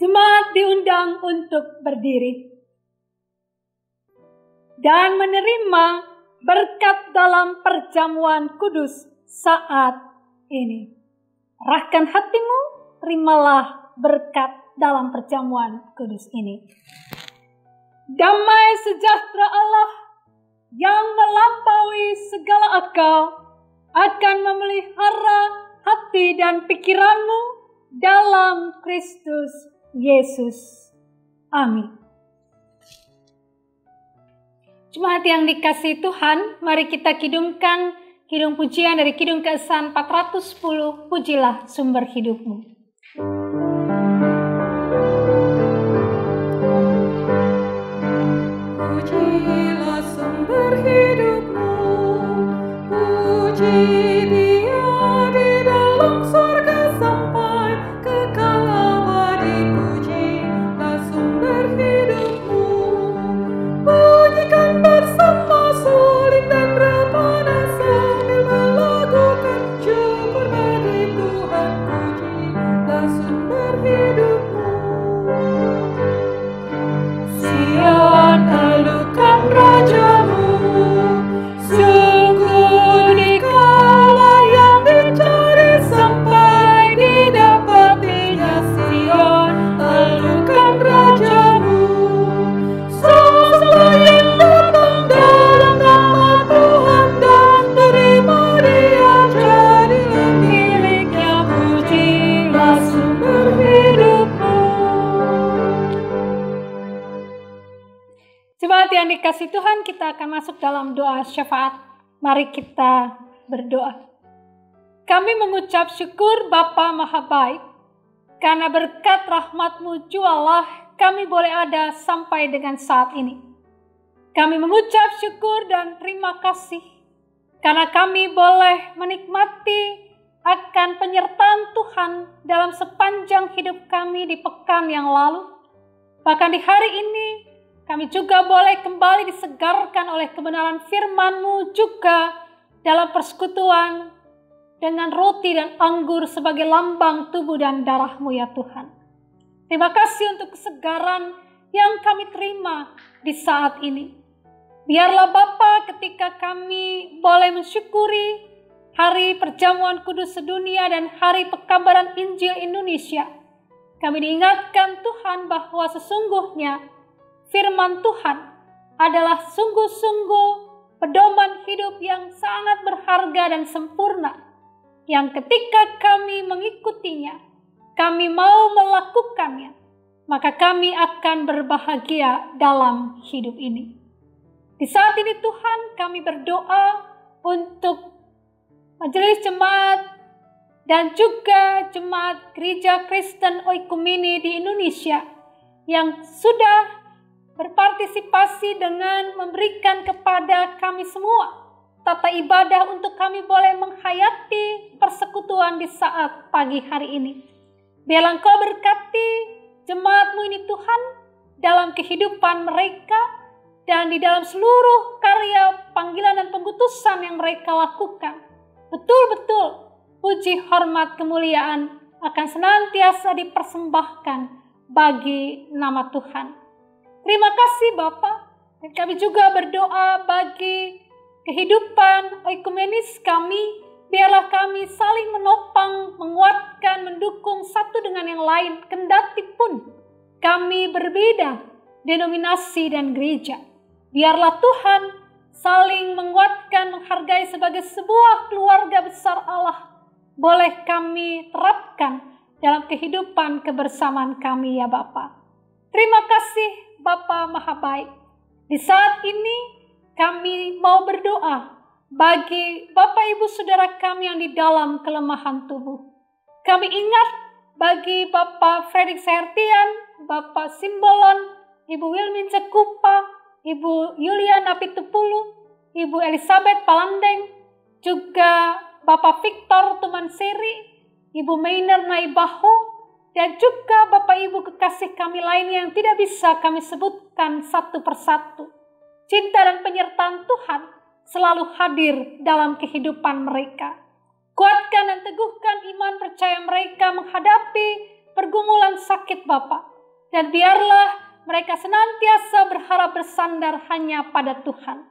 Jemaat diundang untuk berdiri dan menerima berkat dalam perjamuan kudus saat ini. Arahkan hatimu, terimalah berkat dalam perjamuan kudus ini. Damai sejahtera Allah yang melampaui segala akal akan memelihara hati dan pikiranmu dalam Kristus Yesus. Amin. Jemaat yang dikasihi Tuhan, mari kita kidungkan kidung pujian dari Kidung Keesan 410, Pujilah Sumber Hidupmu. Pujilah sumber hidupmu, puji Dia di dalam surga sampai kekal abadi. Pujilah sumber hidupmu, pujikan bersama suling dan repana sambil melakukan syukur bagi Tuhan. Pujilah sumber hidupmu. Sion, alukan rajamu, sungguh dikala yang dicari sampai didapatinya. Sion, alukan rajamu, semua yang datang dalam nama Tuhan dan terima Dia jadilah miliknya. Pujilah sumber hidupmu. Jemaat yang dikasihi Tuhan, kita akan masuk dalam doa syafaat. Mari kita berdoa. Kami mengucap syukur Bapa Maha Baik, karena berkat rahmat-Mu jualah kami boleh ada sampai dengan saat ini. Kami mengucap syukur dan terima kasih, karena kami boleh menikmati akan penyertaan Tuhan dalam sepanjang hidup kami di pekan yang lalu. Bahkan di hari ini, kami juga boleh kembali disegarkan oleh kebenaran firman-Mu juga dalam persekutuan dengan roti dan anggur sebagai lambang tubuh dan darah-Mu ya Tuhan. Terima kasih untuk kesegaran yang kami terima di saat ini. Biarlah Bapa, ketika kami boleh mensyukuri Hari Perjamuan Kudus Sedunia dan Hari Pekabaran Injil Indonesia, kami diingatkan Tuhan bahwa sesungguhnya firman Tuhan adalah sungguh-sungguh pedoman hidup yang sangat berharga dan sempurna, yang ketika kami mengikutinya, kami mau melakukannya, maka kami akan berbahagia dalam hidup ini. Di saat ini Tuhan, kami berdoa untuk majelis jemaat dan juga jemaat Gereja Kristen Oikumene di Indonesia yang sudah berpartisipasi dengan memberikan kepada kami semua tata ibadah untuk kami boleh menghayati persekutuan di saat pagi hari ini. Biarlah Engkau berkati jemaat-Mu ini Tuhan dalam kehidupan mereka dan di dalam seluruh karya panggilan dan pengutusan yang mereka lakukan. Betul-betul puji, hormat, kemuliaan akan senantiasa dipersembahkan bagi nama Tuhan. Terima kasih Bapa, dan kami juga berdoa bagi kehidupan oikumenis kami. Biarlah kami saling menopang, menguatkan, mendukung satu dengan yang lain, kendati pun kami berbeda denominasi dan gereja. Biarlah Tuhan saling menguatkan, menghargai sebagai sebuah keluarga besar Allah. Boleh kami terapkan dalam kehidupan kebersamaan kami ya Bapa. Terima kasih Bapa Maha Baik. Di saat ini kami mau berdoa bagi Bapak Ibu Saudara kami yang di dalam kelemahan tubuh. Kami ingat bagi Bapak Fredrik Sehertian, Bapak Simbolon, Ibu Wilmin Cekupa, Ibu Yuliana Pitupulu, Ibu Elizabeth Palandeng, juga Bapak Victor Tumansiri, Ibu Mainer Naibaho, dan juga Bapak Ibu kekasih kami lainnya yang tidak bisa kami sebutkan satu persatu. Cinta dan penyertaan Tuhan selalu hadir dalam kehidupan mereka. Kuatkan dan teguhkan iman percaya mereka menghadapi pergumulan sakit Bapa. Dan biarlah mereka senantiasa berharap bersandar hanya pada Tuhan.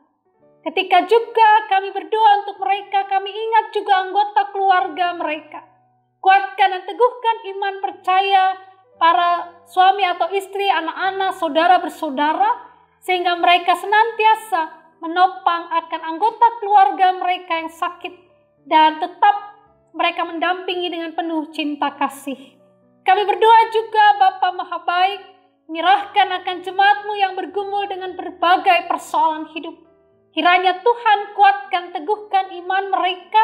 Ketika juga kami berdoa untuk mereka, kami ingat juga anggota keluarga mereka. Kuatkan dan teguhkan iman percaya para suami atau istri, anak-anak, saudara bersaudara, sehingga mereka senantiasa menopang akan anggota keluarga mereka yang sakit dan tetap mereka mendampingi dengan penuh cinta kasih. Kami berdoa juga Bapa Maha Baik, menyerahkan akan jemaat-Mu yang bergumul dengan berbagai persoalan hidup. Kiranya Tuhan kuatkan, teguhkan iman mereka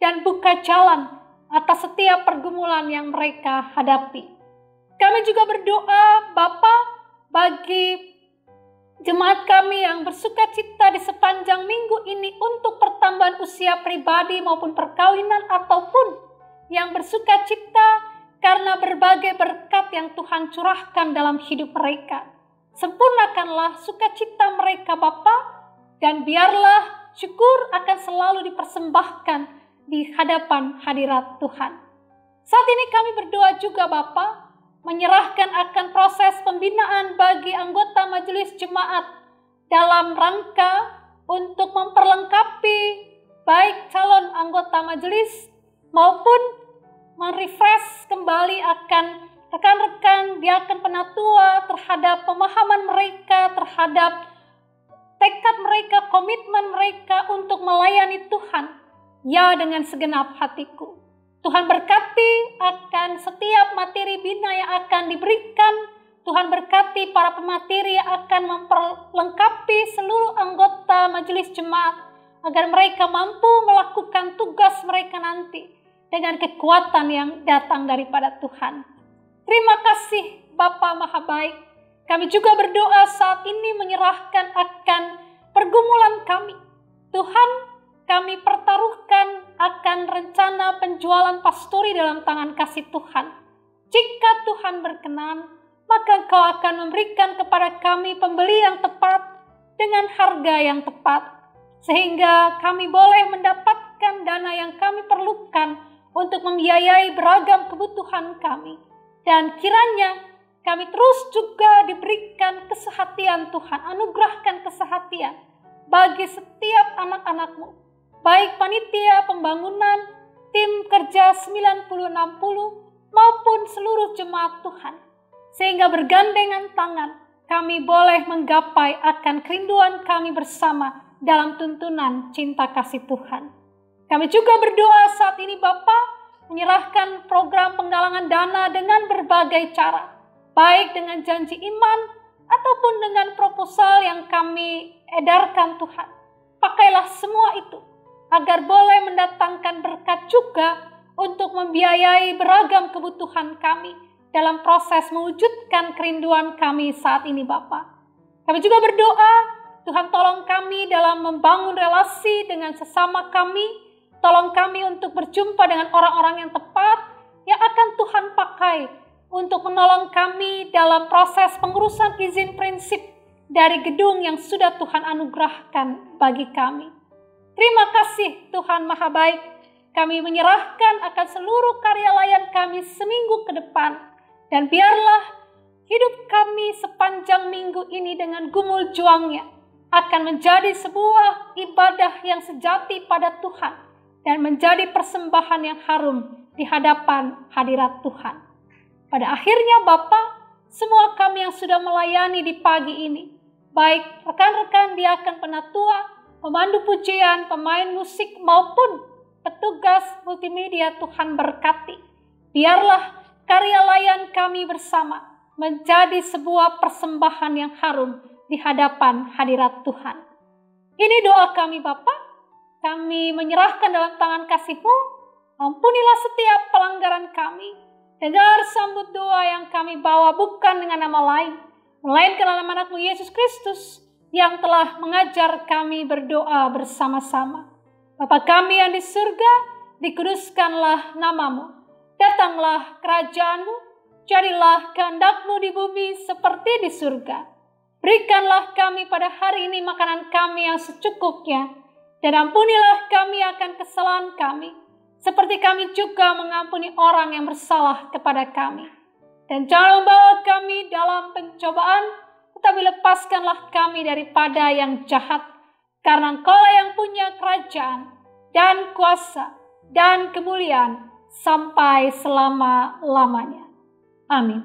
dan buka jalan atas setiap pergumulan yang mereka hadapi. Kami juga berdoa Bapa bagi jemaat kami yang bersuka cita di sepanjang minggu ini untuk pertambahan usia pribadi maupun perkawinan, ataupun yang bersuka cita karena berbagai berkat yang Tuhan curahkan dalam hidup mereka. Sempurnakanlah sukacita mereka Bapa, dan biarlah syukur akan selalu dipersembahkan di hadapan hadirat Tuhan. Saat ini kami berdoa juga Bapa, menyerahkan akan proses pembinaan bagi anggota majelis jemaat dalam rangka untuk memperlengkapi baik calon anggota majelis maupun merefresh kembali akan rekan-rekan diaken penatua terhadap pemahaman mereka, terhadap tekad mereka, komitmen mereka untuk melayani Tuhan, ya dengan segenap hatiku. Tuhan berkati akan setiap materi bina yang akan diberikan. Tuhan berkati para pemateri yang akan memperlengkapi seluruh anggota majelis jemaat agar mereka mampu melakukan tugas mereka nanti dengan kekuatan yang datang daripada Tuhan. Terima kasih Bapa Maha Baik. Kami juga berdoa saat ini menyerahkan akan pergumulan kami. Tuhan, kami pertaruhkan akan rencana penjualan pastori dalam tangan kasih Tuhan. Jika Tuhan berkenan, maka Engkau akan memberikan kepada kami pembeli yang tepat dengan harga yang tepat, sehingga kami boleh mendapatkan dana yang kami perlukan untuk membiayai beragam kebutuhan kami. Dan kiranya kami terus juga diberikan kesehatian Tuhan, anugerahkan kesehatian bagi setiap anak-anak-Mu, baik panitia pembangunan, tim kerja 9060 maupun seluruh jemaat Tuhan. Sehingga bergandengan tangan kami boleh menggapai akan kerinduan kami bersama dalam tuntunan cinta kasih Tuhan. Kami juga berdoa saat ini Bapa, menyerahkan program penggalangan dana dengan berbagai cara, baik dengan janji iman ataupun dengan proposal yang kami edarkan Tuhan. Pakailah semua itu agar boleh mendatangkan berkat juga untuk membiayai beragam kebutuhan kami dalam proses mewujudkan kerinduan kami saat ini Bapa. Kami juga berdoa, Tuhan tolong kami dalam membangun relasi dengan sesama kami, tolong kami untuk berjumpa dengan orang-orang yang tepat yang akan Tuhan pakai untuk menolong kami dalam proses pengurusan izin prinsip dari gedung yang sudah Tuhan anugerahkan bagi kami. Terima kasih Tuhan Maha Baik. Kami menyerahkan akan seluruh karya layan kami seminggu ke depan. Dan biarlah hidup kami sepanjang minggu ini dengan gumul juangnya akan menjadi sebuah ibadah yang sejati pada Tuhan dan menjadi persembahan yang harum di hadapan hadirat Tuhan. Pada akhirnya Bapa, semua kami yang sudah melayani di pagi ini, baik rekan-rekan diaken penatua, pemandu pujian, pemain musik maupun petugas multimedia, Tuhan berkati. Biarlah karya layan kami bersama menjadi sebuah persembahan yang harum di hadapan hadirat Tuhan. Ini doa kami Bapa. Kami menyerahkan dalam tangan kasih-Mu. Ampunilah setiap pelanggaran kami. Dengar sambut doa yang kami bawa bukan dengan nama lain, melainkan dalam anak-Mu Yesus Kristus yang telah mengajar kami berdoa bersama-sama. Bapa kami yang di surga, dikuduskanlah nama-Mu. Datanglah kerajaan-Mu, jadilah kehendak-Mu di bumi seperti di surga. Berikanlah kami pada hari ini makanan kami yang secukupnya, dan ampunilah kami akan kesalahan kami, seperti kami juga mengampuni orang yang bersalah kepada kami. Dan jangan membawa kami dalam pencobaan, tetapi lepaskanlah kami daripada yang jahat. Karena Engkau-lah yang punya kerajaan dan kuasa dan kemuliaan sampai selama-lamanya. Amin.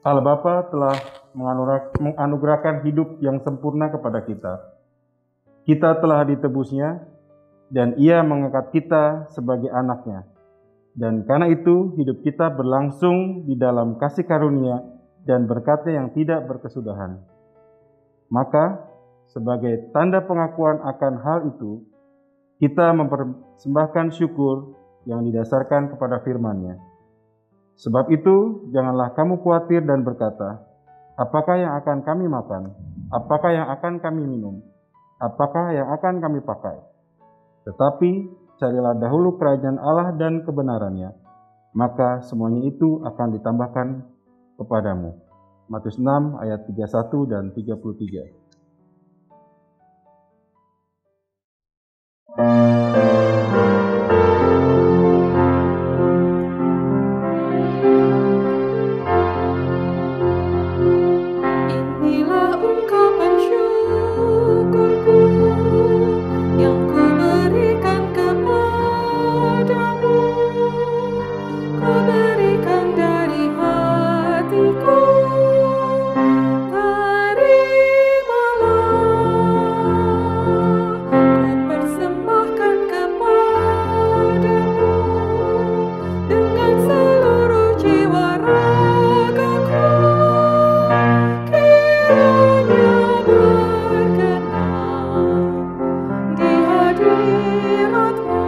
Allah Bapa telah menganugerahkan hidup yang sempurna kepada kita. Kita telah ditebusnya, dan Ia mengangkat kita sebagai anak-Nya. Dan karena itu, hidup kita berlangsung di dalam kasih karunia dan berkat-Nya yang tidak berkesudahan. Maka, sebagai tanda pengakuan akan hal itu, kita mempersembahkan syukur yang didasarkan kepada firman-Nya. Sebab itu, janganlah kamu khawatir dan berkata, apakah yang akan kami makan? Apakah yang akan kami minum? Apakah yang akan kami pakai? Tetapi carilah dahulu kerajaan Allah dan kebenarannya, maka semuanya itu akan ditambahkan kepadamu. Matius 6 ayat 31 dan 33. Inilah ungkapan syukurku yang ku berikan kepadamu. Ku berikan dari hatiku. Terimalah. Ku persembahkan kepadamu dengan seluruh jiwa ragaku. Kiranya berkenan di hadirat-Mu.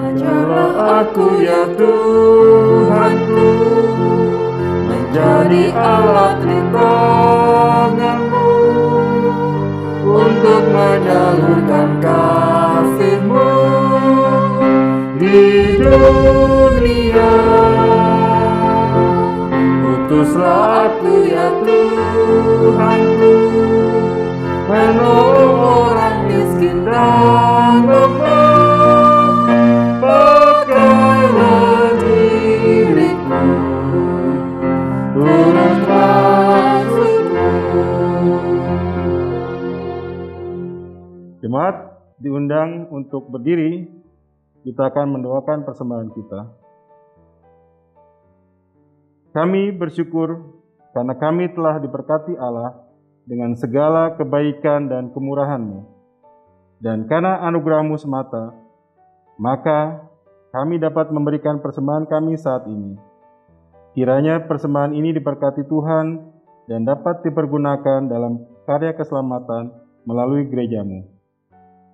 Ajarlah aku ya Tuhanku, menjadi alat di tangan-Mu untuk menyalurkan kasih-Mu di dunia. Utuslah aku ya Tuhanku, menolong orang miskin dan lemah. Pakailah diriku turut maksud-Mu. Jemaat diundang untuk berdiri. Kita akan mendoakan persembahan kita. Kami bersyukur karena kami telah diberkati Allah dengan segala kebaikan dan kemurahan-Mu. Dan karena anugerah-Mu semata, maka kami dapat memberikan persembahan kami saat ini. Kiranya persembahan ini diberkati Tuhan dan dapat dipergunakan dalam karya keselamatan melalui gereja-Mu.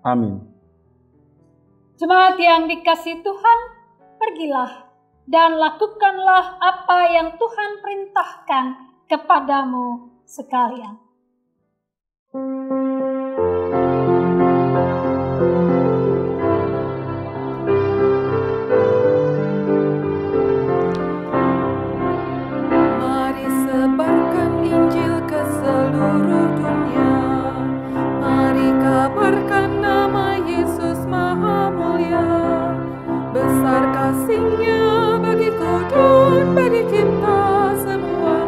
Amin. Jemaat yang dikasihi Tuhan, pergilah dan lakukanlah apa yang Tuhan perintahkan kepadamu sekalian. Mari sebarkan Injil ke seluruh dunia. Mari kabarkan nama Yesus Maha Mulia. Besar kasih-Nya bagiku dan bagi kita semua.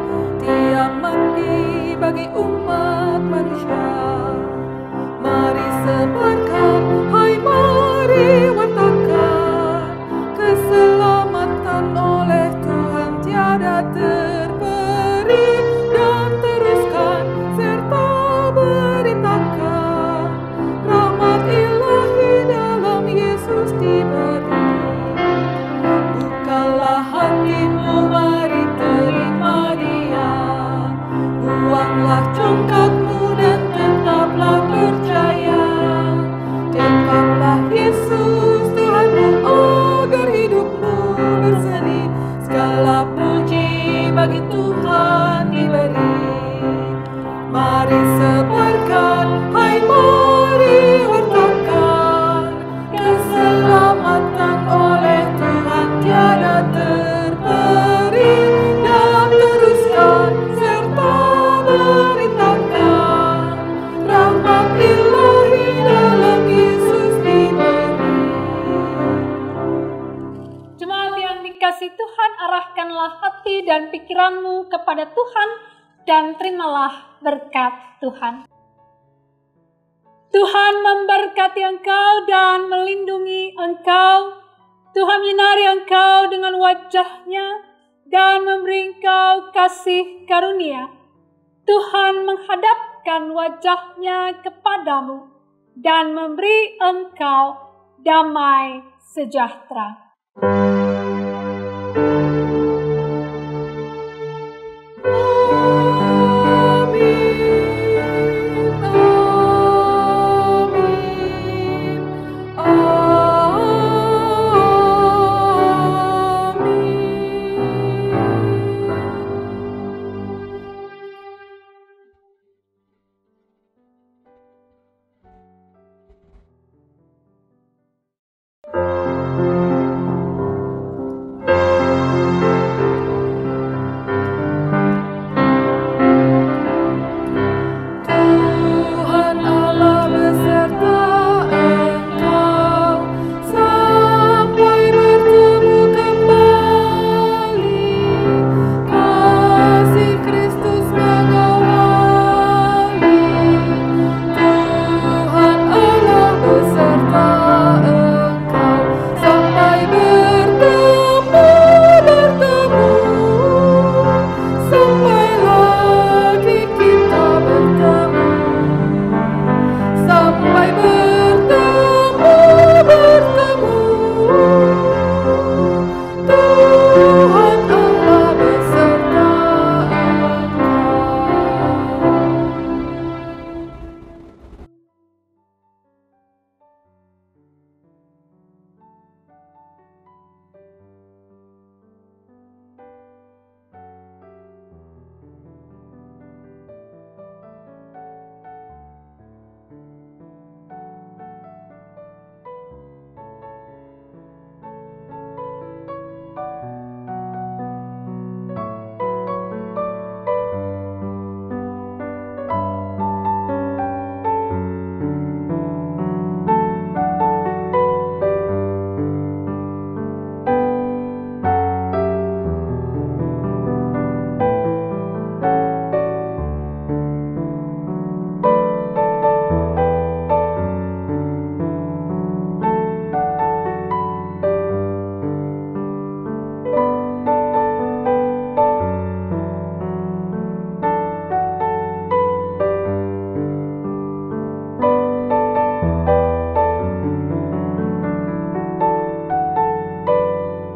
kasih Tuhan, arahkanlah hati dan pikiranmu kepada Tuhan dan terimalah berkat Tuhan. Tuhan memberkati engkau dan melindungi engkau. Tuhan menyinari engkau dengan wajah-Nya dan memberi engkau kasih karunia. Tuhan menghadapkan wajah-Nya kepadamu dan memberi engkau damai sejahtera.